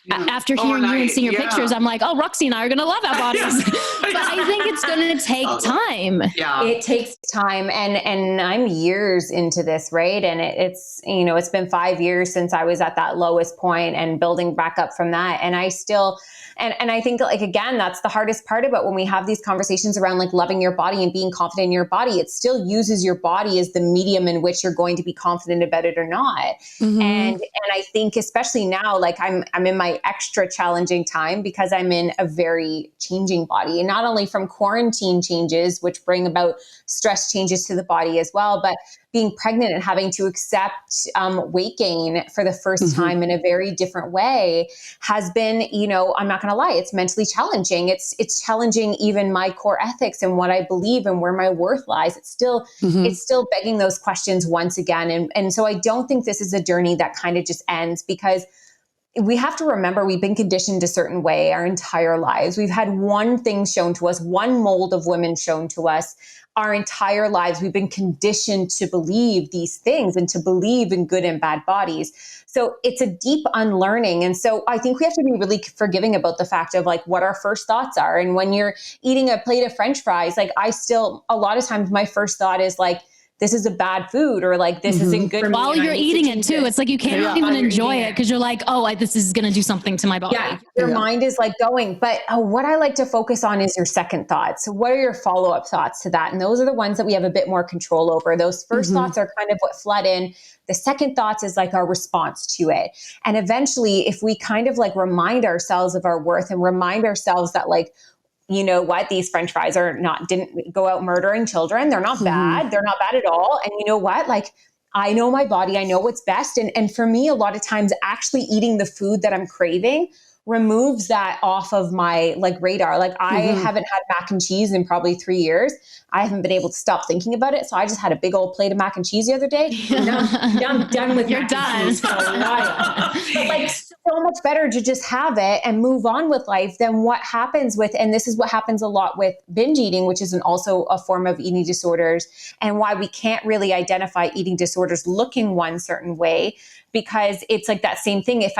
after hearing you and seeing your pictures, I'm like, oh, Roxy and I are going to love our bodies. But I think it's going to take time. It takes time. And I'm years into this, right? And it's been 5 years since I was at that lowest point and building back up from that. And I still, and I think like, again, that's the hardest part about when we have these conversations around like loving your body and being confident in your body. It still uses your body as the medium in which you're going to be confident about it or not. And I think especially now, like I'm in my extra challenging time because I'm in a very changing body, and not only from quarantine changes, which bring about stress changes to the body as well, but being pregnant and having to accept weight gain for the first time in a very different way has been, I'm not going to lie, it's mentally challenging. It's challenging even my core ethics and what I believe and where my worth lies. It's still begging those questions once again. And so I don't think this is a journey that kind of just ends, because we have to remember we've been conditioned a certain way our entire lives. We've had one thing shown to us, one mold of women shown to us our entire lives. We've been conditioned to believe these things and to believe in good and bad bodies. So it's a deep unlearning. And so I think we have to be really forgiving about the fact of like what our first thoughts are. And when you're eating a plate of French fries, like a lot of times my first thought is like, this is a bad food, or like, this isn't good. While you're eating it too, it's like you can't even enjoy it because you're like, oh, this is going to do something to my body. Your mind is like going, but what I like to focus on is your second thoughts. So what are your follow-up thoughts to that? And those are the ones that we have a bit more control over. Those first thoughts are kind of what flood in. The second thoughts is like our response to it. And eventually, if we kind of like remind ourselves of our worth and remind ourselves that like, you know what, these French fries didn't go out murdering children. They're not bad. They're not bad at all. And you know what, like, I know my body, I know what's best. And for me, a lot of times actually eating the food that I'm craving removes that off of my like radar. Like I haven't had mac and cheese in probably 3 years. I haven't been able to stop thinking about it. So I just had a big old plate of mac and cheese the other day. I'm done with You're mac done. and cheese for a while. But like so much better to just have it and move on with life than what happens with, and this is what happens a lot with binge eating, which is also a form of eating disorders, and why we can't really identify eating disorders looking one certain way, because it's like that same thing. If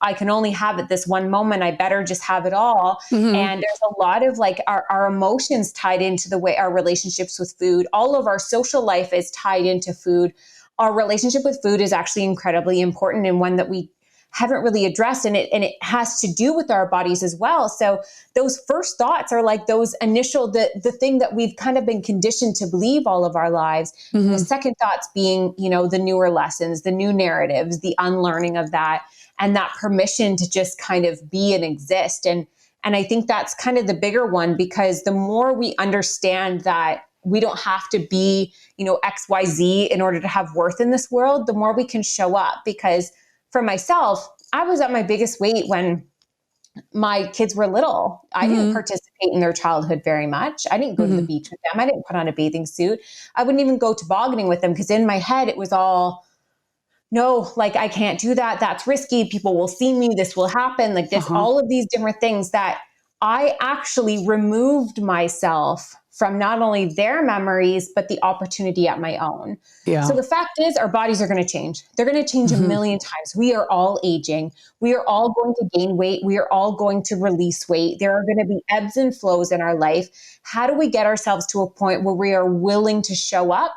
I can only have it this one moment, I better just have it all. And there's a lot of like our emotions tied into the way our relationships with food, all of our social life is tied into food. Our relationship with food is actually incredibly important, and one that we haven't really addressed, and it has to do with our bodies as well. So those first thoughts are like those initial, the thing that we've kind of been conditioned to believe all of our lives. And the second thoughts being, you know, the newer lessons, the new narratives, the unlearning of that, and that permission to just kind of be and exist. And I think that's kind of the bigger one, because the more we understand that we don't have to be, you know, XYZ in order to have worth in this world, the more we can show up. Because for myself, I was at my biggest weight when my kids were little. I didn't participate in their childhood very much. I didn't go to the beach with them. I didn't put on a bathing suit. I wouldn't even go tobogganing with them, because in my head, it was all, no, like I can't do that. That's risky. People will see me. This will happen. Like this, all of these different things that I actually removed myself from not only their memories, but the opportunity at my own. Yeah. So the fact is, our bodies are going to change. They're going to change a million times. We are all aging. We are all going to gain weight. We are all going to release weight. There are going to be ebbs and flows in our life. How do we get ourselves to a point where we are willing to show up,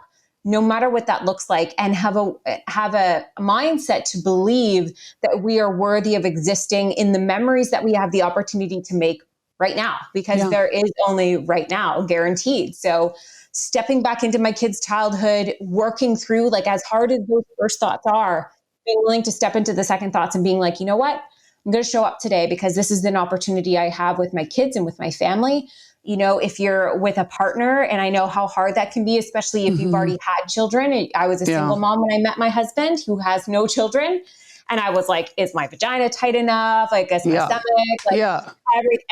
no matter what that looks like, and have a mindset to believe that we are worthy of existing in the memories that we have the opportunity to make right now, because there is only right now guaranteed. So stepping back into my kids' childhood, working through, like, as hard as those first thoughts are, being willing to step into the second thoughts and being like, you know what, I'm going to show up today because this is an opportunity I have with my kids and with my family. You know, if you're with a partner, and I know how hard that can be, especially if you've already had children. I was a single mom when I met my husband, who has no children. And I was like, is my vagina tight enough? Like, is my stomach? Like,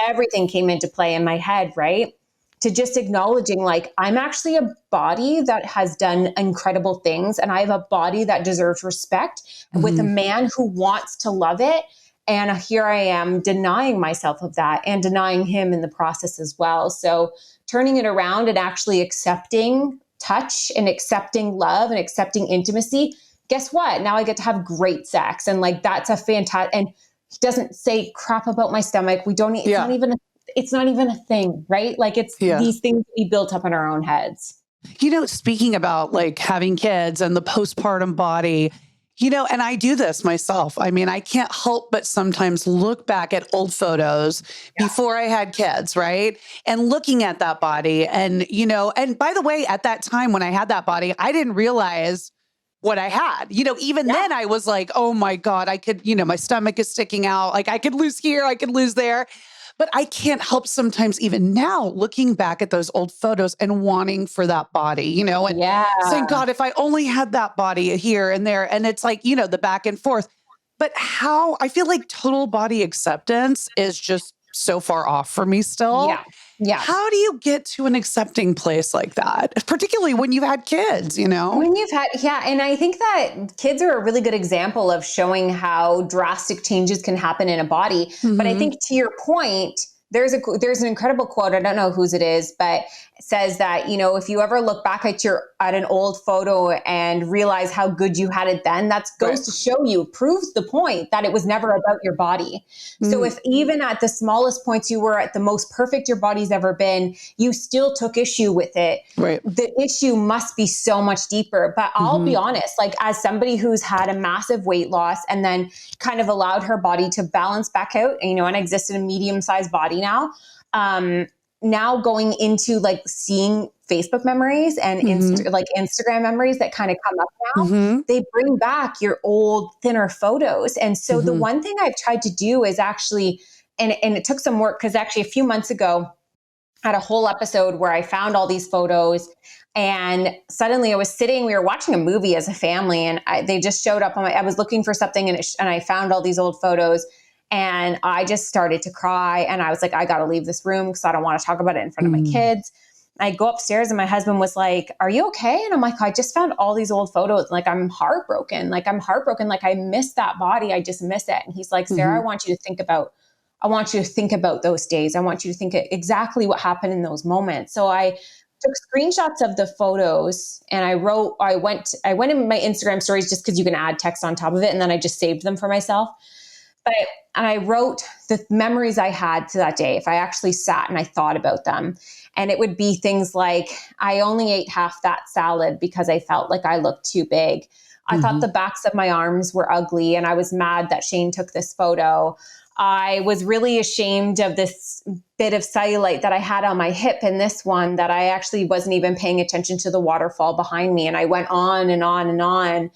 everything came into play in my head, right? To just acknowledging, like, I'm actually a body that has done incredible things. And I have a body that deserves respect with a man who wants to love it. And here I am denying myself of that, and denying him in the process as well. So turning it around and actually accepting touch and accepting love and accepting intimacy. Guess what? Now I get to have great sex. And like, that's a fantastic, and he doesn't say crap about my stomach. We don't, it's not even a thing, right? Like, it's these things we built up in our own heads. You know, speaking about like having kids and the postpartum body, you know, and I do this myself. I mean, I can't help but sometimes look back at old photos before I had kids, right? And looking at that body, and, you know, and by the way, at that time when I had that body, I didn't realize what I had. You know, even then I was like, oh my God, I could, you know, my stomach is sticking out. Like, I could lose here, I could lose there. But I can't help sometimes, even now, looking back at those old photos and wanting for that body, you know, and saying, God, if I only had that body here and there. And it's like, you know, the back and forth. But how I feel like total body acceptance is just so far off for me still. Yeah. How do you get to an accepting place like that? Particularly when you've had kids, you know? When you've had, and I think that kids are a really good example of showing how drastic changes can happen in a body. But I think, to your point, there's an incredible quote. I don't know whose it is, but it says that, you know, if you ever look back at an old photo and realize how good you had it then, that goes to show you, proves the point that it was never about your body. So if even at the smallest points you were at the most perfect your body's ever been, you still took issue with it. The issue must be so much deeper. But I'll be honest, like, as somebody who's had a massive weight loss and then kind of allowed her body to balance back out, and, you know, and exists in a medium-sized body now, now going into like seeing Facebook memories and like Instagram memories that kind of come up now, they bring back your old thinner photos. And so the one thing I've tried to do is actually, and it took some work, because actually a few months ago I had a whole episode where I found all these photos, and suddenly we were watching a movie as a family, and they just showed up I was looking for something, and I found all these old photos. And I just started to cry. And I was like, I got to leave this room because I don't want to talk about it in front of my kids. I go upstairs and my husband was like, are you okay? And I'm like, I just found all these old photos. Like, I'm heartbroken. Like, I miss that body. I just miss it. And he's like, Sarah, I want you to think about those days. I want you to think exactly what happened in those moments. So I took screenshots of the photos and I went in my Instagram stories just because you can add text on top of it. And then I just saved them for myself. And I wrote the memories I had to that day. If I actually sat and I thought about them, and it would be things like, I only ate half that salad because I felt like I looked too big. I thought the backs of my arms were ugly and I was mad that Shane took this photo. I was really ashamed of this bit of cellulite that I had on my hip in this one that I actually wasn't even paying attention to the waterfall behind me. And I went on and on and on.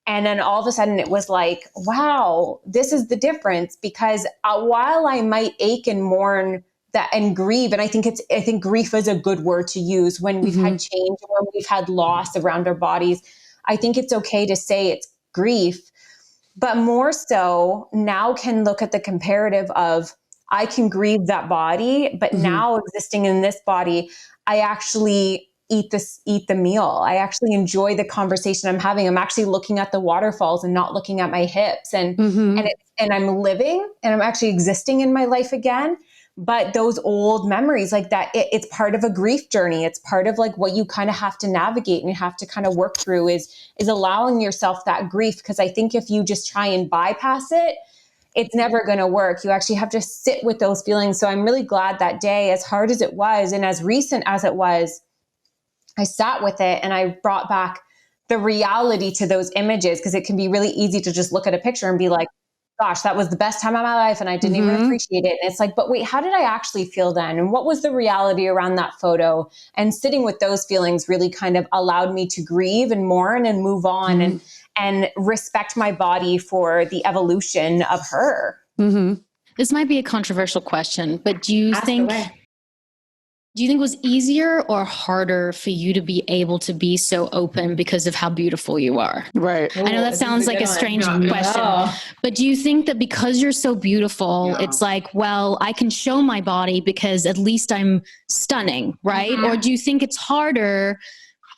And then all of a sudden it was like, wow, this is the difference. Because while I might ache and mourn that and grieve, and I think grief is a good word to use when we've had change, when we've had loss around our bodies. I think it's okay to say it's grief. But more so now can look at the comparative of, I can grieve that body, but now existing in this body, I actually eat the meal. I actually enjoy the conversation I'm having. I'm actually looking at the waterfalls and not looking at my hips, and I'm living and I'm actually existing in my life again. But those old memories like that, it's part of a grief journey. It's part of like what you kind of have to navigate and you have to kind of work through is allowing yourself that grief. Because I think if you just try and bypass it, it's never going to work. You actually have to sit with those feelings. So I'm really glad that day, as hard as it was and as recent as it was, I sat with it and I brought back the reality to those images, because it can be really easy to just look at a picture and be like, gosh, that was the best time of my life and I didn't even appreciate it. And it's like, but wait, how did I actually feel then? And what was the reality around that photo? And sitting with those feelings really kind of allowed me to grieve and mourn and move on and respect my body for the evolution of her. This might be a controversial question, but do you think it was easier or harder for you to be able to be so open because of how beautiful you are? Right. I know that sounds like a strange question, but do you think that because you're so beautiful, it's like, well, I can show my body because at least I'm stunning, right? Or do you think it's harder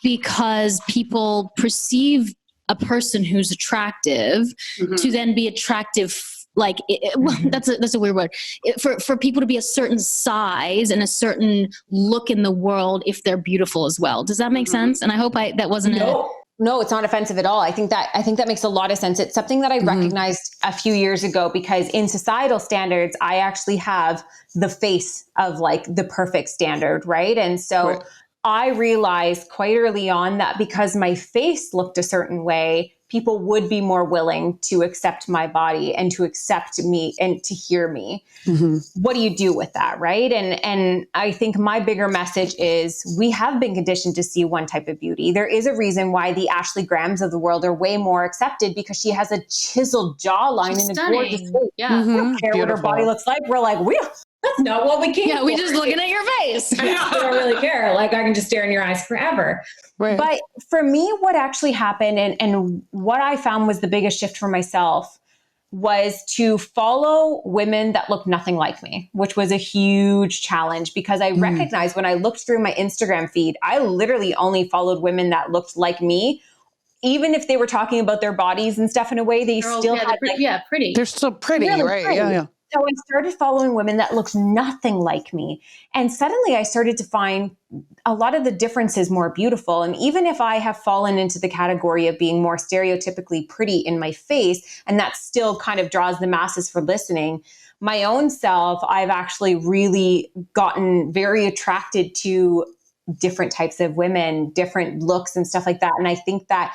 because people perceive a person who's attractive to then be attractive? Like well, that's a weird word for people to be a certain size and a certain look in the world if they're beautiful as well. Does that make sense? And I hope that wasn't No, it's not offensive at all. I think that makes a lot of sense. It's something that I recognized a few years ago, because in societal standards, I actually have the face of like the perfect standard, right? And so I realized quite early on that because my face looked a certain way, people would be more willing to accept my body and to accept me and to hear me. What do you do with that, right? And I think my bigger message is we have been conditioned to see one type of beauty. There is a reason why the Ashley Grahams of the world are way more accepted, because she has a chiseled jawline and a gorgeous face. Yeah. We don't care what her body looks like. We're like, that's not what we came for. We just looking at your face. I don't really care. Like, I can just stare in your eyes forever. Right. But for me, what actually happened and what I found was the biggest shift for myself was to follow women that looked nothing like me, which was a huge challenge, because I recognized when I looked through my Instagram feed, I literally only followed women that looked like me. Even if they were talking about their bodies and stuff in a way, they still had pretty. They're still pretty, really right? pretty. Yeah. So I started following women that looked nothing like me. And suddenly I started to find a lot of the differences more beautiful. And even if I have fallen into the category of being more stereotypically pretty in my face, and that still kind of draws the masses for listening, my own self, I've actually really gotten very attracted to different types of women, different looks and stuff like that. And I think that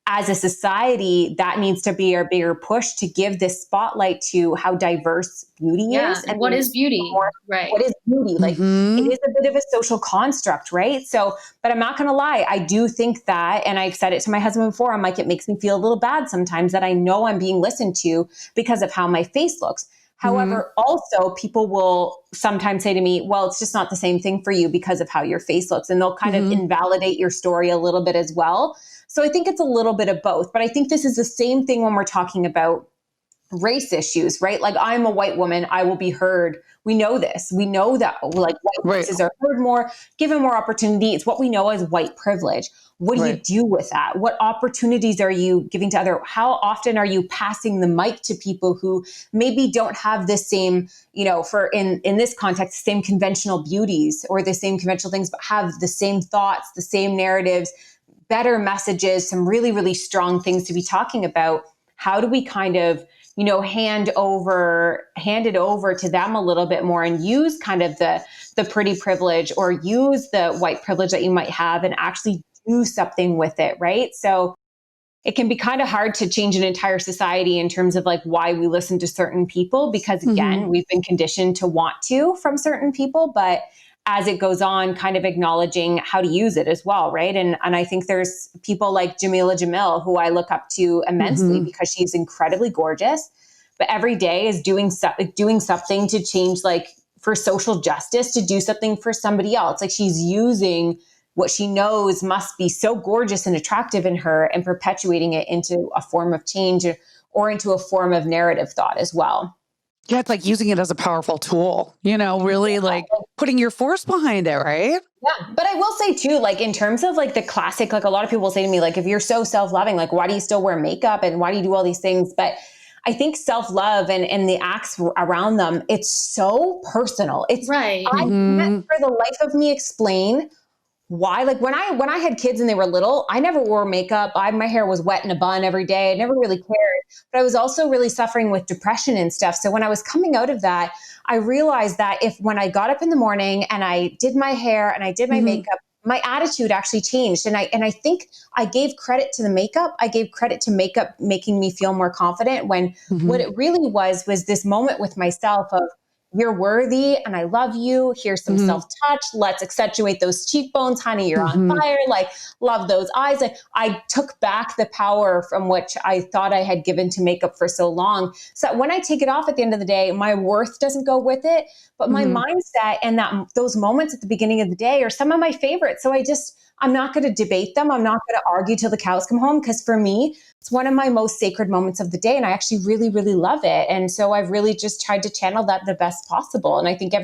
as a society, that needs to be our bigger push, to give this spotlight to how diverse beauty is. And what is beauty? Right. What is beauty? Like, it is a bit of a social construct, right? So, but I'm not going to lie. I do think that, and I've said it to my husband before, I'm like, it makes me feel a little bad sometimes that I know I'm being listened to because of how my face looks. However, also people will sometimes say to me, well, it's just not the same thing for you because of how your face looks. And they'll kind of invalidate your story a little bit as well. So I think it's a little bit of both, but I think this is the same thing when we're talking about race issues, right? Like I'm a white woman, I will be heard. We know this. We know that like white voices are heard more, given more opportunity. It's what we know as white privilege. What do you do with that? What opportunities are you giving to other? How often are you passing the mic to people who maybe don't have the same, for in this context, the same conventional beauties or the same conventional things, but have the same thoughts, the same narratives, better messages, some really, really strong things to be talking about. How do we kind of, hand it over to them a little bit more and use kind of the pretty privilege or use the white privilege that you might have and actually do something with it, right? So it can be kind of hard to change an entire society in terms of like why we listen to certain people, because again, we've been conditioned to want to from certain people, but as it goes on, kind of acknowledging how to use it as well, right? And I think there's people like Jamila Jamil, who I look up to immensely because she's incredibly gorgeous, but every day is doing something to change, like for social justice, to do something for somebody else. Like she's using what she knows must be so gorgeous and attractive in her and perpetuating it into a form of change or into a form of narrative thought as well. Yeah, it's like using it as a powerful tool, really like putting your force behind it, right? Yeah. But I will say too, like in terms of like the classic, like a lot of people say to me, like, if you're so self-loving, like, why do you still wear makeup and why do you do all these things? But I think self-love and the acts around them, it's so personal. It's right. I can't for the life of me explain why. Like when I had kids and they were little, I never wore makeup. My hair was wet in a bun every day. I never really cared, but I was also really suffering with depression and stuff. So when I was coming out of that, I realized that when I got up in the morning and I did my hair and I did my makeup, my attitude actually changed. And I think I gave credit to the makeup. I gave credit to makeup making me feel more confident, when what it really was this moment with myself of, you're worthy and I love you. Here's some self-touch. Let's accentuate those cheekbones, honey. You're on fire. Like, love those eyes. Like, I took back the power from which I thought I had given to makeup for so long. So when I take it off at the end of the day, my worth doesn't go with it, but my mindset and those moments at the beginning of the day are some of my favorites. So I'm not going to debate them. I'm not going to argue till the cows come home, because for me, it's one of my most sacred moments of the day. And I actually really, really love it. And so I've really just tried to channel that the best possible. And I think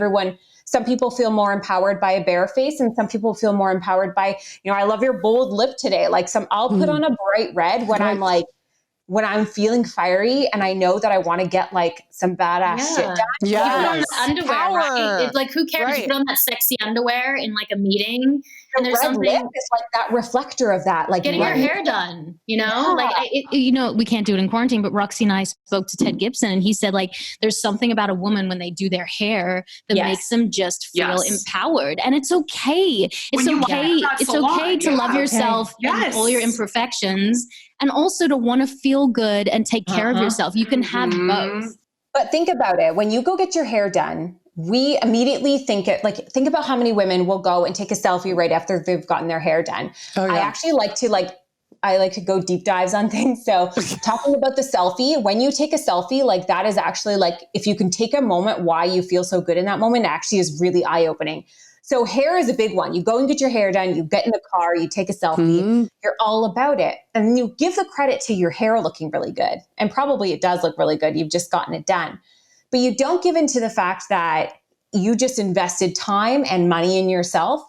some people feel more empowered by a bare face, and some people feel more empowered by, I love your bold lip today. Like I'll put on a bright red when I'm feeling fiery and I know that I want to get like some badass shit done. Yeah. You put on the underwear, right? It's like, who cares? Right. You put on that sexy underwear in like a meeting, and there's something. Lip is like that reflector of that, like getting your hair done. Like we can't do it in quarantine, but Roxy and I spoke to Ted Gibson, and he said like there's something about a woman when they do their hair that makes them just feel empowered, and it's okay. It's okay. It's okay to love yourself and all your imperfections, and also to want to feel good and take care of yourself. You can have both. But think about it. When you go get your hair done, we immediately think about how many women will go and take a selfie right after they've gotten their hair done. Oh, yeah. I actually like to go deep dives on things. So talking about the selfie, when you take a selfie, like that is actually like, if you can take a moment, why you feel so good in that moment actually is really eye-opening. So hair is a big one. You go and get your hair done, you get in the car, you take a selfie, you're all about it. And you give the credit to your hair looking really good. And probably it does look really good. You've just gotten it done. But you don't give into the fact that you just invested time and money in yourself.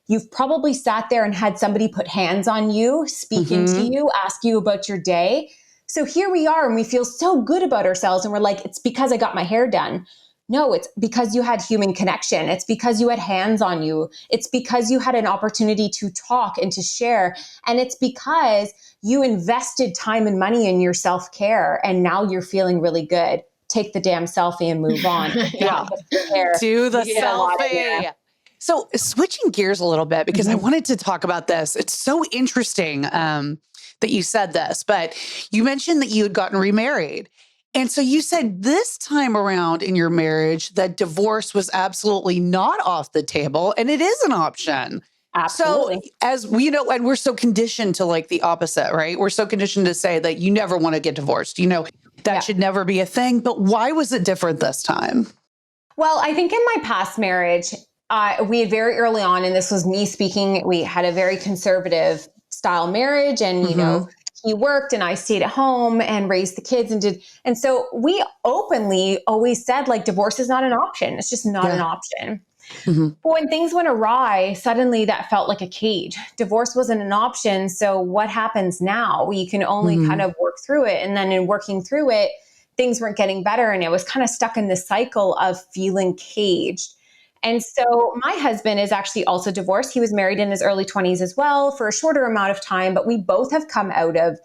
You've probably sat there and had somebody put hands on you, speak into you, ask you about your day. So here we are, and we feel so good about ourselves. And we're like, it's because I got my hair done. No, it's because you had human connection. It's because you had hands on you. It's because you had an opportunity to talk and to share. And it's because you invested time and money in your self-care. And now you're feeling really good. Take the damn selfie and move on. Do the selfie. So switching gears a little bit, because I wanted to talk about this. It's so interesting that you said this, but you mentioned that you had gotten remarried. And so you said this time around in your marriage that divorce was absolutely not off the table, and it is an option. Absolutely. So as we know, and we're so conditioned to like the opposite, right? We're so conditioned to say that you never want to get divorced. That should never be a thing. But why was it different this time? Well, I think in my past marriage, we had very early on, and this was me speaking, we had a very conservative style marriage. And, he worked and I stayed at home and raised the kids and so we openly always said like divorce is not an option. It's just not an option. Mm-hmm. But when things went awry, suddenly that felt like a cage. Divorce wasn't an option. So what happens now? We can only kind of work through it. And then in working through it, things weren't getting better. And it was kind of stuck in this cycle of feeling caged. And so my husband is actually also divorced. He was married in his early 20s as well for a shorter amount of time, but we both have come out of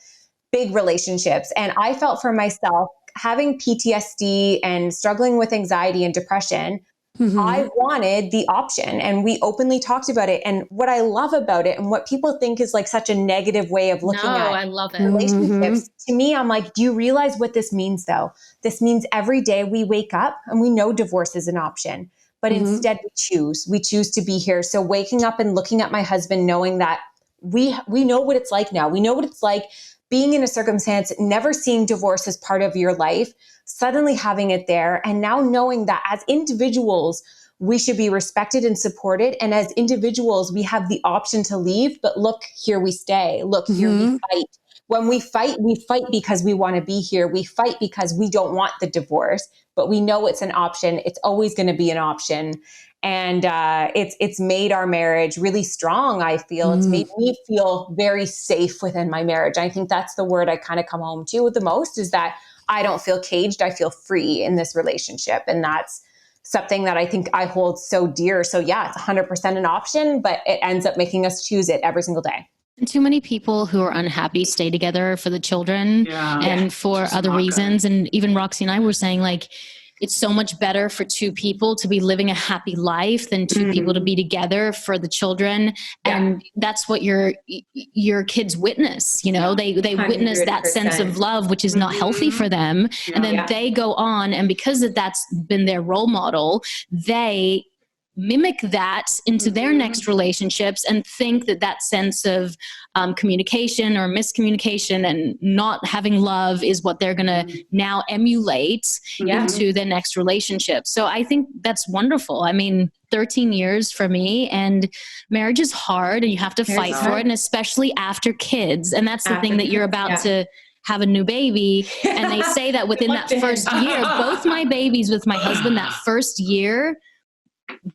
big relationships. And I felt for myself, having PTSD and struggling with anxiety and depression, I wanted the option, and we openly talked about it. And what I love about it, and what people think is like such a negative way of looking at I love it. relationships, to me, I'm like, do you realize what this means though? This means every day we wake up and we know divorce is an option, but instead we choose to be here. So waking up and looking at my husband, knowing that we know what it's like now. We know what it's like being in a circumstance, never seeing divorce as part of your life, suddenly having it there. And now knowing that as individuals, we should be respected and supported. And as individuals, we have the option to leave, but look, here we stay. Look, here we fight. When we fight because we want to be here. We fight because we don't want the divorce, but we know it's an option. It's always going to be an option. And it's made our marriage really strong, I feel. It's made me feel very safe within my marriage. I think that's the word I kind of come home to the most, is that I don't feel caged. I feel free in this relationship. And that's something that I think I hold so dear. So yeah, it's 100% an option, but it ends up making us choose it every single day. Too many people who are unhappy stay together for the children and for other reasons. And even Roxy and I were saying, like, it's so much better for two people to be living a happy life than two people to be together for the children. And that's what your kids witness, you know, they witness that sense of love, which is not healthy for them. And then they go on, and because that's been their role model, they mimic that into their next relationships and think that sense of communication or miscommunication and not having love is what they're going to now emulate into their next relationship. So I think that's wonderful. I mean, 13 years for me, and marriage is hard and you have to fight for it. And especially after kids. And that's the thing that you're about to have a new baby. And they say that within that first year, both my babies with my husband, that first year,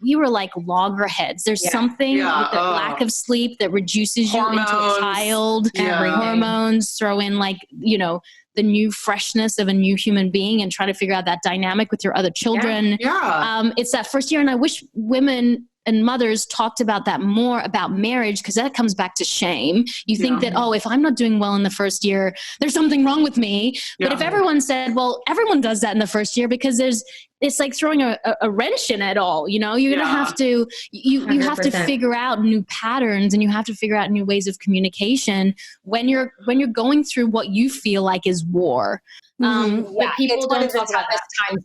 we were like loggerheads. There's something with the lack of sleep that reduces hormones, you into a child. Hormones, throw in like, you know, the new freshness of a new human being and try to figure out that dynamic with your other children. It's that first year. And I wish women and mothers talked about that more, about marriage, because that comes back to shame. You think that, oh, if I'm not doing well in the first year, there's something wrong with me. But if everyone said, well, everyone does that in the first year, because it's like throwing a wrench in it all. You know, you're going to have to, you have to figure out new patterns, and you have to figure out new ways of communication when you're going through what you feel like is war. But people don't talk about that.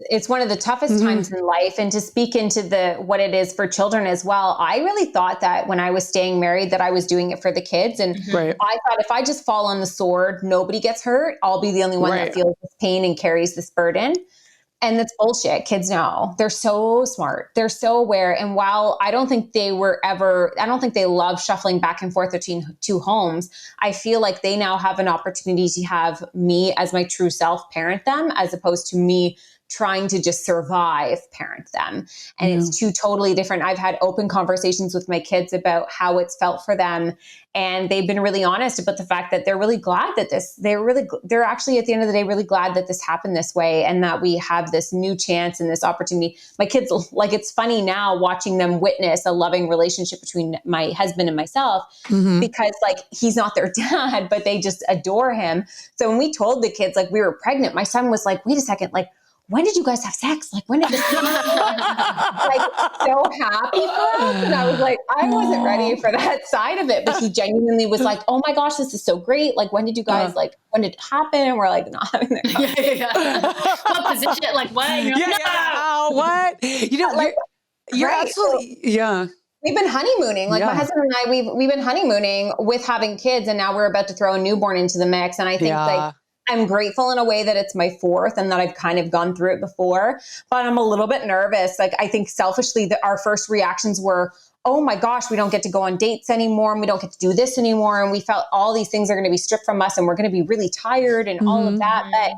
It's one of the toughest times in life. And to speak into what it is for children as well, I really thought that when I was staying married that I was doing it for the kids. And I thought if I just fall on the sword, nobody gets hurt. I'll be the only one that feels this pain and carries this burden. And that's bullshit. Kids know. They're so smart. They're so aware. And while I don't think they love shuffling back and forth between two homes, I feel like they now have an opportunity to have me as my true self parent them, as opposed to me trying to just survive parent them. And it's two totally different. I've had open conversations with my kids about how it's felt for them. And they've been really honest about the fact that they're really glad that they're actually at the end of the day, really glad that this happened this way, and that we have this new chance and this opportunity. My kids, like, it's funny now watching them witness a loving relationship between my husband and myself, because like, he's not their dad, but they just adore him. So when we told the kids, like, we were pregnant, my son was like, wait a second, like, when did you guys have sex? Like, when did this happen? Like, so happy for us. And I was like, I wasn't ready for that side of it. But he genuinely was like, oh my gosh, this is so great. Like, when did you guys, like, when did it happen? And we're like, not having that. What position? Like, what? You're like, no. What? You know, like, you're absolutely, We've been honeymooning. Like, my husband and I, we've been honeymooning with having kids. And now we're about to throw a newborn into the mix. And I think like, I'm grateful in a way that it's my fourth and that I've kind of gone through it before, but I'm a little bit nervous. Like, I think selfishly that our first reactions were, oh my gosh, we don't get to go on dates anymore, and we don't get to do this anymore. And we felt all these things are going to be stripped from us, and we're going to be really tired and all of that. But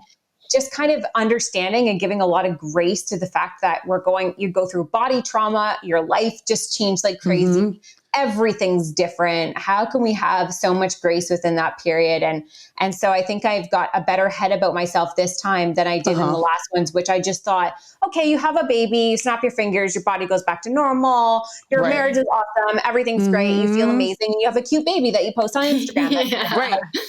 just kind of understanding and giving a lot of grace to the fact that you go through body trauma, your life just changed like crazy. Everything's different. How can we have so much grace within that period? And so I think I've got a better head about myself this time than I did in the last ones, which I just thought, okay, you have a baby, you snap your fingers, your body goes back to normal, your marriage is awesome, everything's great, you feel amazing, and you have a cute baby that you post on Instagram.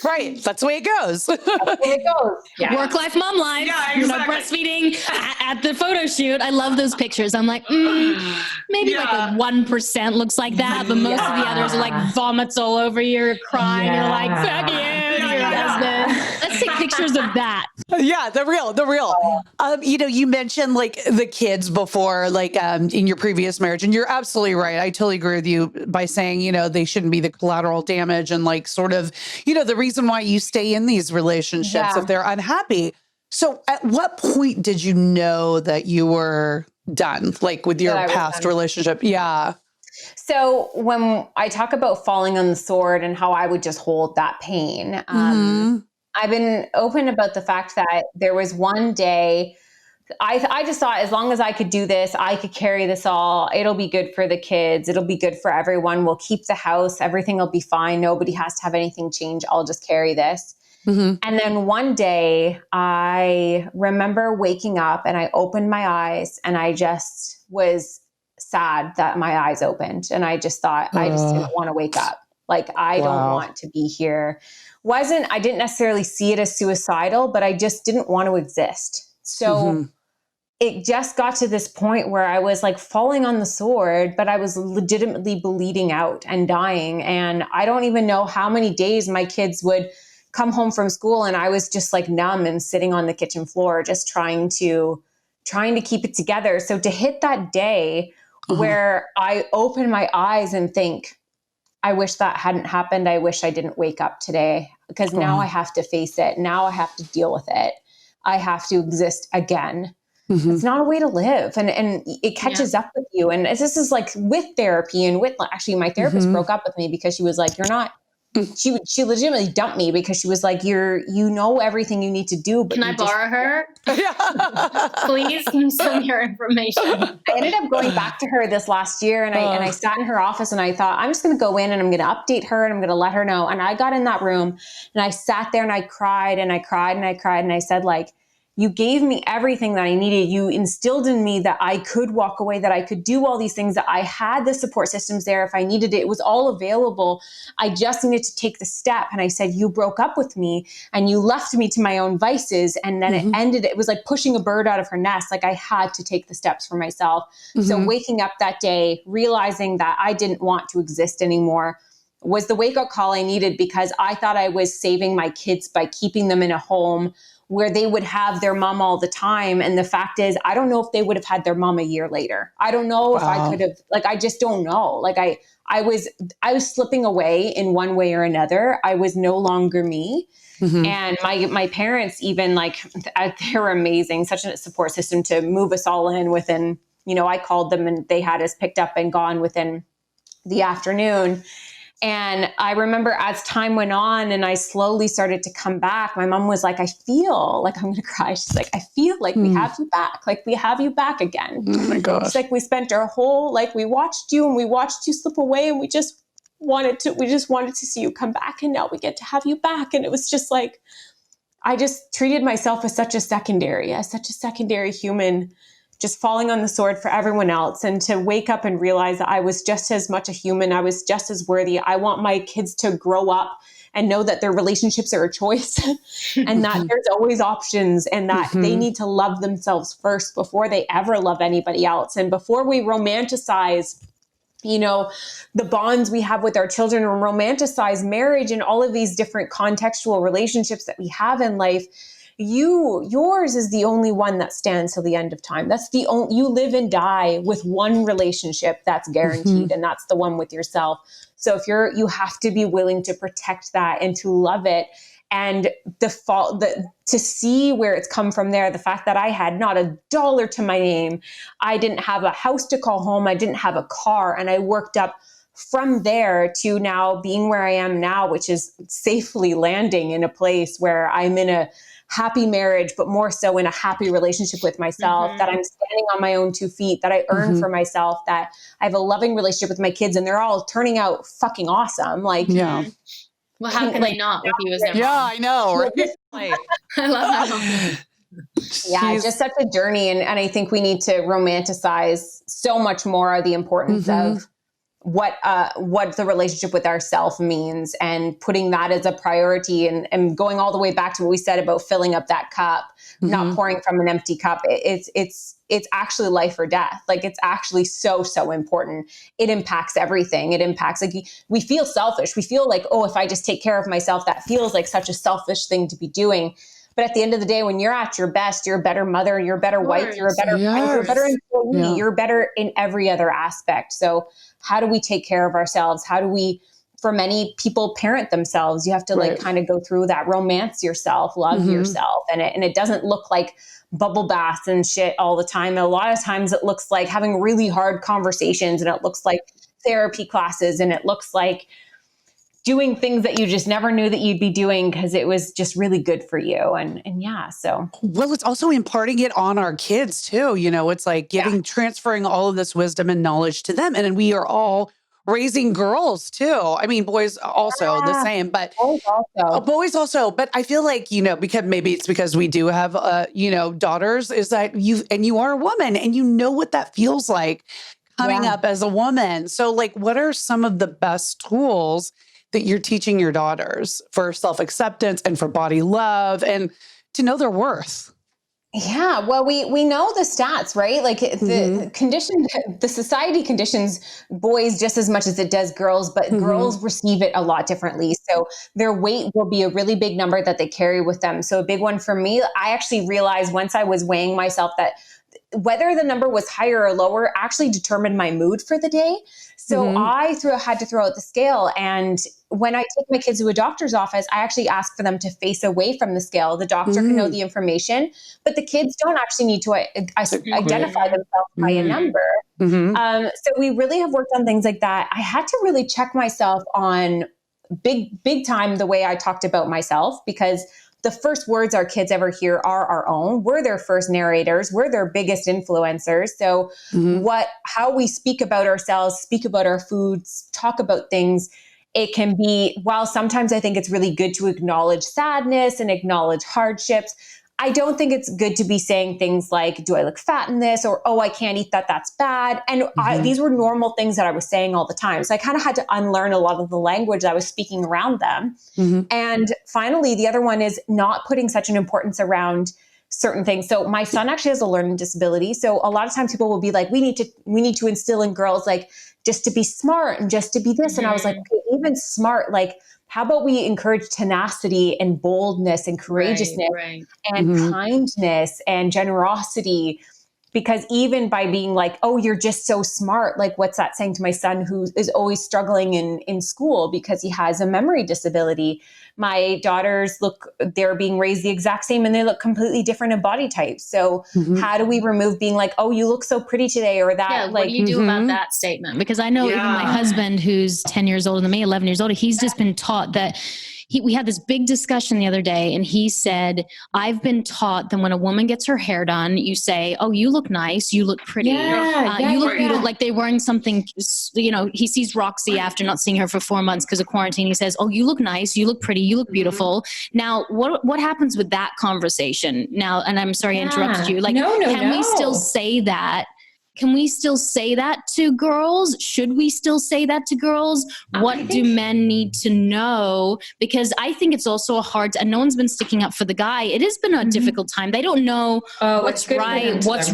Right. That's the way it goes. That's the way it goes. Yeah. Work life, mom life. Yeah, You know, exactly. breastfeeding at the photo shoot. I love those pictures. I'm like, maybe like a 1% looks like that, but most of the others are like vomits all over you, you're crying, you're like, fuck you, your husband. Let's take pictures of that. Yeah, the real. You know, you mentioned like the kids before, like in your previous marriage, and you're absolutely right. I totally agree with you by saying, you know, they shouldn't be the collateral damage and like sort of, you know, the reason why you stay in these relationships if they're unhappy. So at what point did you know that you were done, like with your past relationship? Yeah. So when I talk about falling on the sword and how I would just hold that pain, I've been open about the fact that there was one day I just thought as long as I could do this, I could carry this all. It'll be good for the kids. It'll be good for everyone. We'll keep the house. Everything will be fine. Nobody has to have anything change. I'll just carry this. And then one day I remember waking up and I opened my eyes and I just was sad that my eyes opened. And I just thought, I just didn't want to wake up. Like, I don't want to be here. I didn't necessarily see it as suicidal, but I just didn't want to exist. So it just got to this point where I was like falling on the sword, but I was legitimately bleeding out and dying. And I don't even know how many days my kids would come home from school and I was just like numb and sitting on the kitchen floor, just trying to keep it together. So to hit that day where I open my eyes and think, I wish that hadn't happened. I wish I didn't wake up today, because now I have to face it. Now I have to deal with it. I have to exist again. It's not a way to live. And it catches up with you. And this is like with therapy and actually my therapist broke up with me because she was like, she legitimately dumped me because she was like, you know everything you need to do. But can I borrow her? Please, can you send me her information? I ended up going back to her this last year and I sat in her office and I thought, I'm just going to go in and I'm going to update her and I'm going to let her know. And I got in that room and I sat there and I cried and I cried and I cried. And I said, like, you gave me everything that I needed. You instilled in me that I could walk away, that I could do all these things, that I had the support systems there if I needed it. It was all available. I just needed to take the step. And I said, you broke up with me and you left me to my own vices. And then it was like pushing a bird out of her nest. Like, I had to take the steps for myself. So waking up that day, realizing that I didn't want to exist anymore was the wake-up call I needed, because I thought I was saving my kids by keeping them in a home where they would have their mom all the time. And the fact is, I don't know if they would have had their mom a year later. I don't know if I could have, like, I just don't know. Like I was slipping away in one way or another. I was no longer me. And my parents, even, like, they were amazing, such a support system to move us all in within, you know, I called them and they had us picked up and gone within the afternoon. And I remember as time went on and I slowly started to come back, my mom was like, I feel like I'm going to cry. She's like, I feel like we have you back. Like, we have you back again. Oh my gosh. It's like we spent our whole, like, we watched you and we watched you slip away and we just wanted to see you come back. And now we get to have you back. And it was just like, I just treated myself as such a secondary human, just falling on the sword for everyone else. And to wake up and realize that I was just as much a human. I was just as worthy. I want my kids to grow up and know that their relationships are a choice and that there's always options, and that they need to love themselves first before they ever love anybody else. And before we romanticize, you know, the bonds we have with our children, or romanticize marriage and all of these different contextual relationships that we have in life, yours is the only one that stands till the end of time. That's the only, you live and die with one relationship that's guaranteed, and that's the one with yourself. So if you have to be willing to protect that and to love it And to see where it's come from there, the fact that I had not a dollar to my name, I didn't have a house to call home, I didn't have a car, and I worked up from there to now being where I am now, which is safely landing in a place where I'm in a happy marriage, but more so in a happy relationship with myself, that I'm standing on my own 2 feet, that I earn for myself, that I have a loving relationship with my kids, and they're all turning out fucking awesome. Like, yeah. Well, how can they not with you as their mom? Yeah, I know. Right? I love that. Yeah, just such a journey. And I think we need to romanticize so much more the importance of what the relationship with ourself means, and putting that as a priority, and going all the way back to what we said about filling up that cup, not pouring from an empty cup. It's actually life or death. Like, it's actually so important. It impacts everything. It impacts, like, we feel selfish. We feel like, oh, if I just take care of myself, that feels like such a selfish thing to be doing. But at the end of the day, when you're at your best, you're a better mother, you're a better wife, you're a better friend, you're a better employee, you're better in every other aspect. So how do we take care of ourselves? How do we, for many people, parent themselves? You have to like kind of go through that, romance yourself, love yourself. And it doesn't look like bubble baths and shit all the time. And a lot of times it looks like having really hard conversations, and it looks like therapy classes, and it looks like doing things that you just never knew that you'd be doing because it was just really good for you. And yeah, so. Well, it's also imparting it on our kids too. You know, it's like transferring all of this wisdom and knowledge to them. And then we are all raising girls too. I mean, boys also the same, but boys also. But I feel like, you know, because maybe it's because we do have, daughters, is that you are a woman, and you know what that feels like coming up as a woman. So like, what are some of the best tools that you're teaching your daughters for self-acceptance and for body love and to know their worth? Yeah, well, we know the stats, right? Like the society conditions boys just as much as it does girls, but girls receive it a lot differently. So their weight will be a really big number that they carry with them. So a big one for me, I actually realized once I was weighing myself that whether the number was higher or lower actually determined my mood for the day. So I had to throw out the scale. And when I take my kids to a doctor's office, I actually ask for them to face away from the scale. The doctor can know the information, but the kids don't actually need to identify themselves by a number. So we really have worked on things like that. I had to really check myself on big time the way I talked about myself, because the first words our kids ever hear are our own. We're their first narrators. We're their biggest influencers. So how we speak about ourselves, speak about our foods, talk about things, it can be, while sometimes I think it's really good to acknowledge sadness and acknowledge hardships, I don't think it's good to be saying things like, do I look fat in this? Or, oh, I can't eat that, that's bad. And these were normal things that I was saying all the time. So I kind of had to unlearn a lot of the language I was speaking around them. And finally, the other one is not putting such an importance around certain things. So my son actually has a learning disability. So a lot of times people will be like, we need to instill in girls, like, just to be smart and just to be this. And I was like, okay, even smart, like, how about we encourage tenacity and boldness and courageousness and kindness and generosity? Because even by being like, oh, you're just so smart, like, what's that saying to my son who is always struggling in school because he has a memory disability? My daughters they're being raised the exact same, and they look completely different in body types. So how do we remove being like, oh, you look so pretty today, or that? Yeah, like, what do you do about that statement? Because I know even my husband, who's 10 years older than me, 11 years older, he's just been taught that we had this big discussion the other day, and he said, I've been taught that when a woman gets her hair done, you say, oh, you look nice, you look pretty, you look beautiful. Like they're wearing something, he sees Roxy after not seeing her for 4 months because of quarantine. He says, oh, you look nice, you look pretty, you look beautiful. Now, what happens with that conversation now? And I'm sorry I interrupted you. Like, can we still say that? Can we still say that to girls? Should we still say that to girls? What do men need to know? Because I think it's also and no one's been sticking up for the guy. It has been a difficult time. They don't know what's right, what's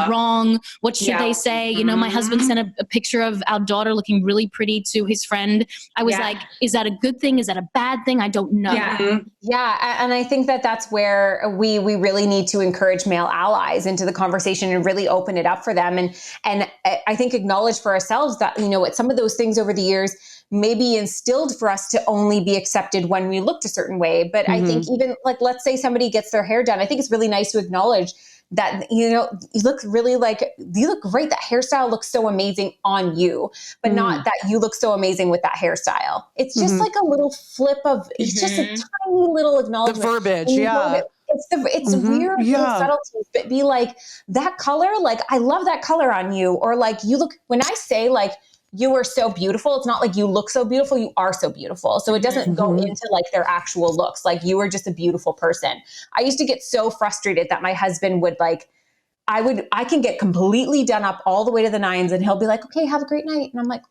wrong, what should they say? You know, my husband sent a picture of our daughter looking really pretty to his friend. I was like, is that a good thing? Is that a bad thing? I don't know. Yeah. And I think that's where we really need to encourage male allies into the conversation and really open it up for them. And I think acknowledge for ourselves that, some of those things over the years, maybe instilled for us to only be accepted when we looked a certain way. But I think even like, let's say somebody gets their hair done. I think it's really nice to acknowledge that, you look really you look great. That hairstyle looks so amazing on you, but not that you look so amazing with that hairstyle. It's just like a little flip of, it's just a tiny little acknowledgement. The verbiage. Yeah. It's weird little subtleties, but be like, that color, like, I love that color on you. Or like, you look, when I say like, you are so beautiful, it's not like you look so beautiful, you are so beautiful. So it doesn't go into like their actual looks. Like, you are just a beautiful person. I used to get so frustrated that my husband would like, I can get completely done up all the way to the nines and he'll be like, okay, have a great night. And I'm like,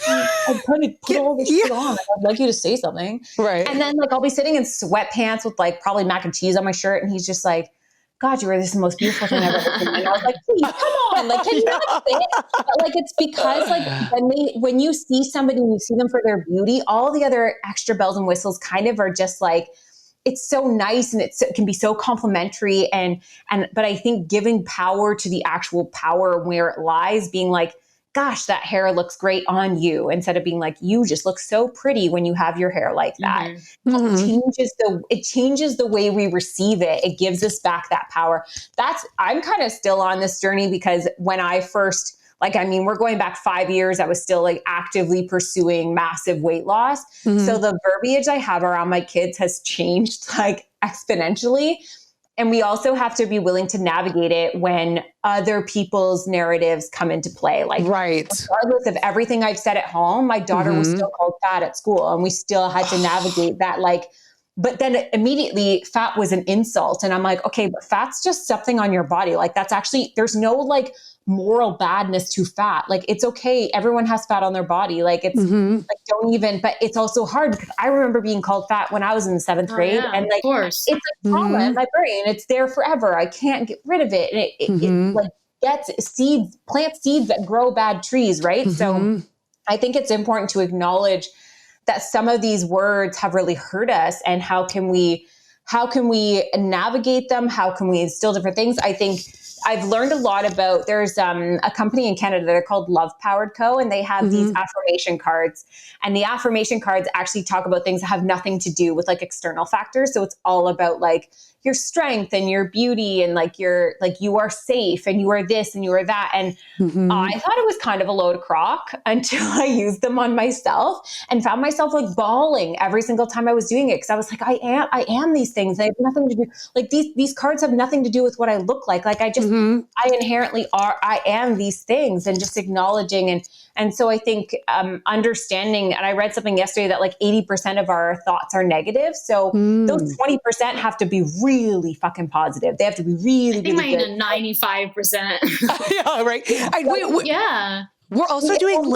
I'm trying to put all this shit on. I'd like you to say something. Right. And then like, I'll be sitting in sweatpants with like probably mac and cheese on my shirt. And he's just like, God, you are, this is the most beautiful thing I've ever seen. And I was like, please, come on. Like, can you not say it? But like, it's because like when you see somebody and you see them for their beauty, all the other extra bells and whistles kind of are just like, it's so nice and it can be so complimentary. But I think giving power to the actual power where it lies, being like, gosh, that hair looks great on you, instead of being like, you just look so pretty when you have your hair like that. It changes the way we receive it. It gives us back that power. I'm kind of still on this journey, because when I first, we're going back 5 years, I was still like actively pursuing massive weight loss. So the verbiage I have around my kids has changed like exponentially. And we also have to be willing to navigate it when other people's narratives come into play. Like, regardless of everything I've said at home, my daughter was still called fat at school, and we still had to navigate that. Like, but then immediately fat was an insult. And I'm like, okay, but fat's just something on your body. Like, that's actually, there's no like moral badness to fat. Like, it's okay. Everyone has fat on their body. Like, it's like, don't even, but it's also hard, because I remember being called fat when I was in the 7th grade. And like, it's like trauma in my brain. It's there forever. I can't get rid of it. And it like gets seeds, plant seeds that grow bad trees. Right. So I think it's important to acknowledge that some of these words have really hurt us, and how can we navigate them? How can we instill different things? I think I've learned a lot about, there's a company in Canada, they're called Love Powered Co. And they have these affirmation cards, and the affirmation cards actually talk about things that have nothing to do with like external factors. So it's all about like your strength and your beauty, and like you are safe, and you are this and you are that. And I thought it was kind of a load of crock until I used them on myself, and found myself like bawling every single time I was doing it. Cause I was like, I am these things. They have nothing to do. Like these cards have nothing to do with what I look like. Like I inherently I am these things, and just acknowledging. And so I think understanding, and I read something yesterday that like 80% of our thoughts are negative. So those 20% have to be really fucking positive. They have to be really, really good. 95%. Yeah, right. Yeah. We're also doing,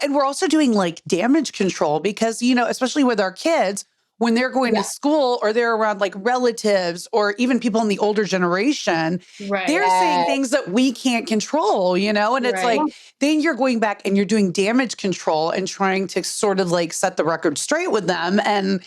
and we're also doing like damage control, because, especially with our kids, when they're going to school or they're around like relatives or even people in the older generation, they're saying things that we can't control, and it's like, then you're going back and you're doing damage control and trying to sort of like set the record straight with them and,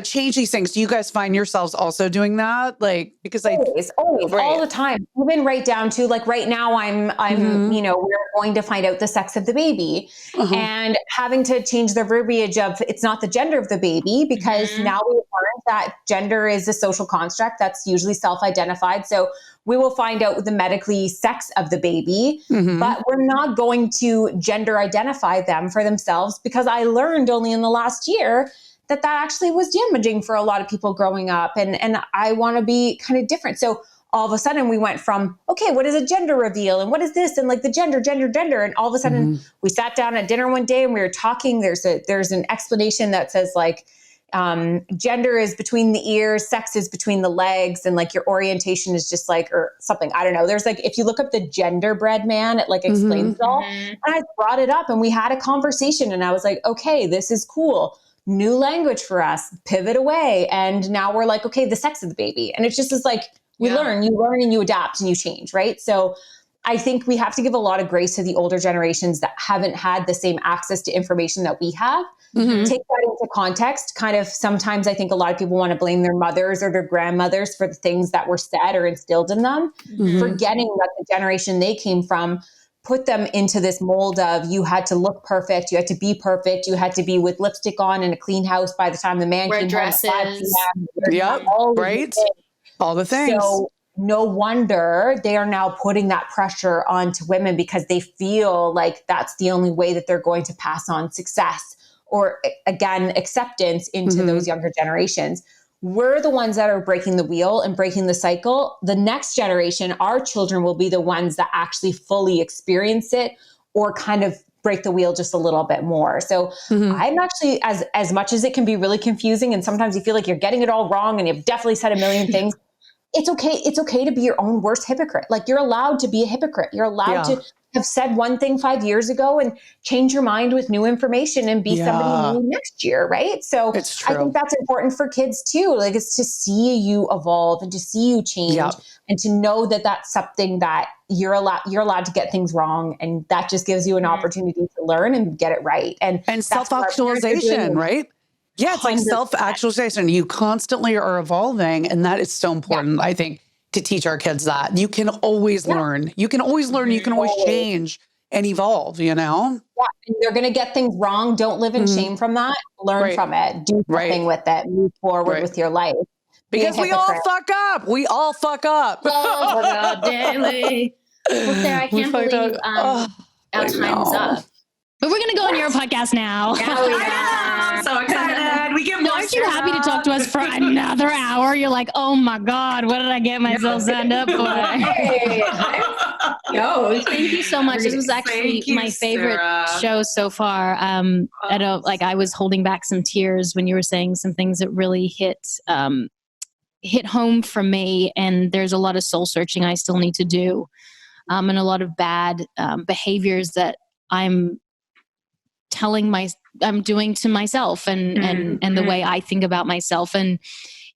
change these things. Do you guys find yourselves also doing that? Like, because always, all the time, even right down to like right now I'm, we're going to find out the sex of the baby and having to change the verbiage of, it's not the gender of the baby, because now we've learned that gender is a social construct that's usually self-identified. So we will find out the medically sex of the baby, but we're not going to gender identify them for themselves, because I learned only in the last year that actually was damaging for a lot of people growing up. And I want to be kind of different. So all of a sudden we went from, okay, what is a gender reveal? And what is this? And like the gender. And all of a sudden we sat down at dinner one day and we were talking. There's an explanation that says like, gender is between the ears, sex is between the legs, and like your orientation is just like, or something. I don't know. There's like, if you look up the Gender Bread Man, it like explains it all. And I brought it up and we had a conversation, and I was like, okay, this is cool. New language for us, pivot away. And now we're like, okay, the sex of the baby. And it's just is like, you learn and you adapt and you change. Right. So I think we have to give a lot of grace to the older generations that haven't had the same access to information that we have. Take that into context. Kind of sometimes I think a lot of people want to blame their mothers or their grandmothers for the things that were said or instilled in them, forgetting that the generation they came from put them into this mold of you had to look perfect, you had to be perfect, you had to be with lipstick on in a clean house by the time the man came dresses. home at 5 p.m. Yep, all right? All the things. So no wonder they are now putting that pressure onto women because they feel like that's the only way that they're going to pass on success or, again, acceptance into those younger generations. We're the ones that are breaking the wheel and breaking the cycle. The next generation, our children, will be the ones that actually fully experience it or kind of break the wheel just a little bit more. So I'm actually, as much as it can be really confusing and sometimes you feel like you're getting it all wrong and you've definitely said a million things, it's okay. It's okay to be your own worst hypocrite. Like, you're allowed to be a hypocrite. You're allowed to have said one thing 5 years ago and change your mind with new information and be somebody new next year. Right. So I think that's important for kids too. Like, it's to see you evolve and to see you change and to know that that's something that you're allowed to get things wrong. And that just gives you an opportunity to learn and get it right. And self-actualization, right? Yeah, it's like 100%. Self-actualization. You constantly are evolving. And that is so important, I think, to teach our kids that. You can always learn. You can always learn. You can always change and evolve, you know? Yeah, and you're going to get things wrong. Don't live in shame from that. Learn from it. Do something with it. Move forward with your life. Because we all fuck up. We all fuck up. Oh, my God, daily. Well, Sarah, I can't believe our time's up. But we're going to go on your podcast now. I'm so excited. We get more. Aren't you happy to talk to us for another hour? You're like, oh my God, what did I get myself signed up for? Thank you so much. This was actually my favorite show so far. I was holding back some tears when you were saying some things that really hit home for me. And there's a lot of soul searching I still need to do, and a lot of bad behaviors that I'm doing to myself and the way I think about myself. And,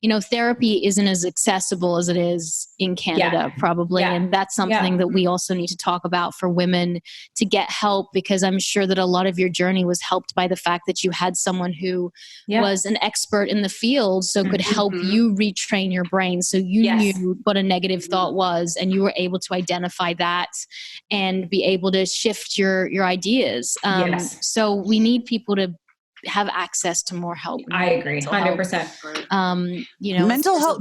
you know, therapy isn't as accessible as it is in Canada, probably. And that's something that we also need to talk about for women to get help, because I'm sure that a lot of your journey was helped by the fact that you had someone who was an expert in the field, so could help you retrain your brain. So you knew what a negative thought was, and you were able to identify that and be able to shift your ideas. So we need people to have access to more help. I agree, 100%. You know, mental health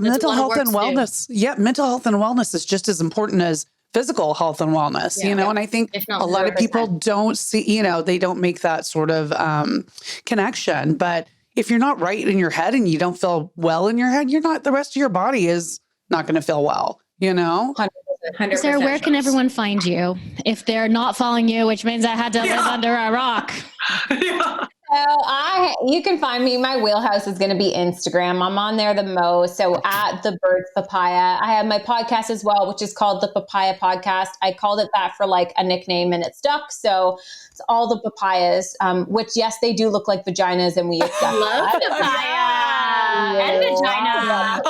and wellness. Yeah, mental health and wellness is just as important as physical health and wellness. You know, and I think a lot of people don't see. You know, they don't make that sort of connection. But if you're not right in your head and you don't feel well in your head, you're not. The rest of your body is not going to feel well. You know. 100%. Sarah, where can everyone find you if they're not following you, which means I had to live under a rock? So you can find me. My wheelhouse is going to be Instagram. I'm on there the most. So at the Birds Papaya. I have my podcast as well, which is called the Papaya Podcast. I called it that for like a nickname and it stuck. So it's all the papayas, which yes, they do look like vaginas, and we accept love that. papaya and vagina.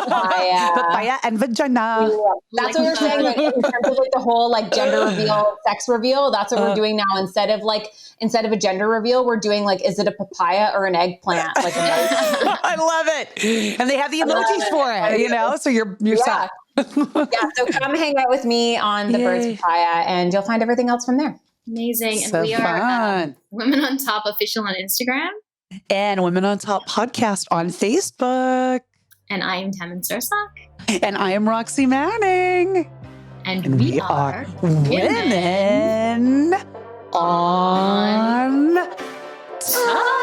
Papaya and vagina. That's what we're saying, like, in terms of like the whole like gender reveal, sex reveal. That's what we're doing now. Instead of a gender reveal, we're doing like, is it a papaya or an eggplant? Like, I love it. And they have the emojis for it, you know, so you're set. So come hang out with me on the Birds Papaya, and you'll find everything else from there. Amazing. So and we are Women on Top Official on Instagram. And Women on Top Podcast on Facebook. And I am Tammin Sursak. And I am Roxy Manning. And we are Women on Top.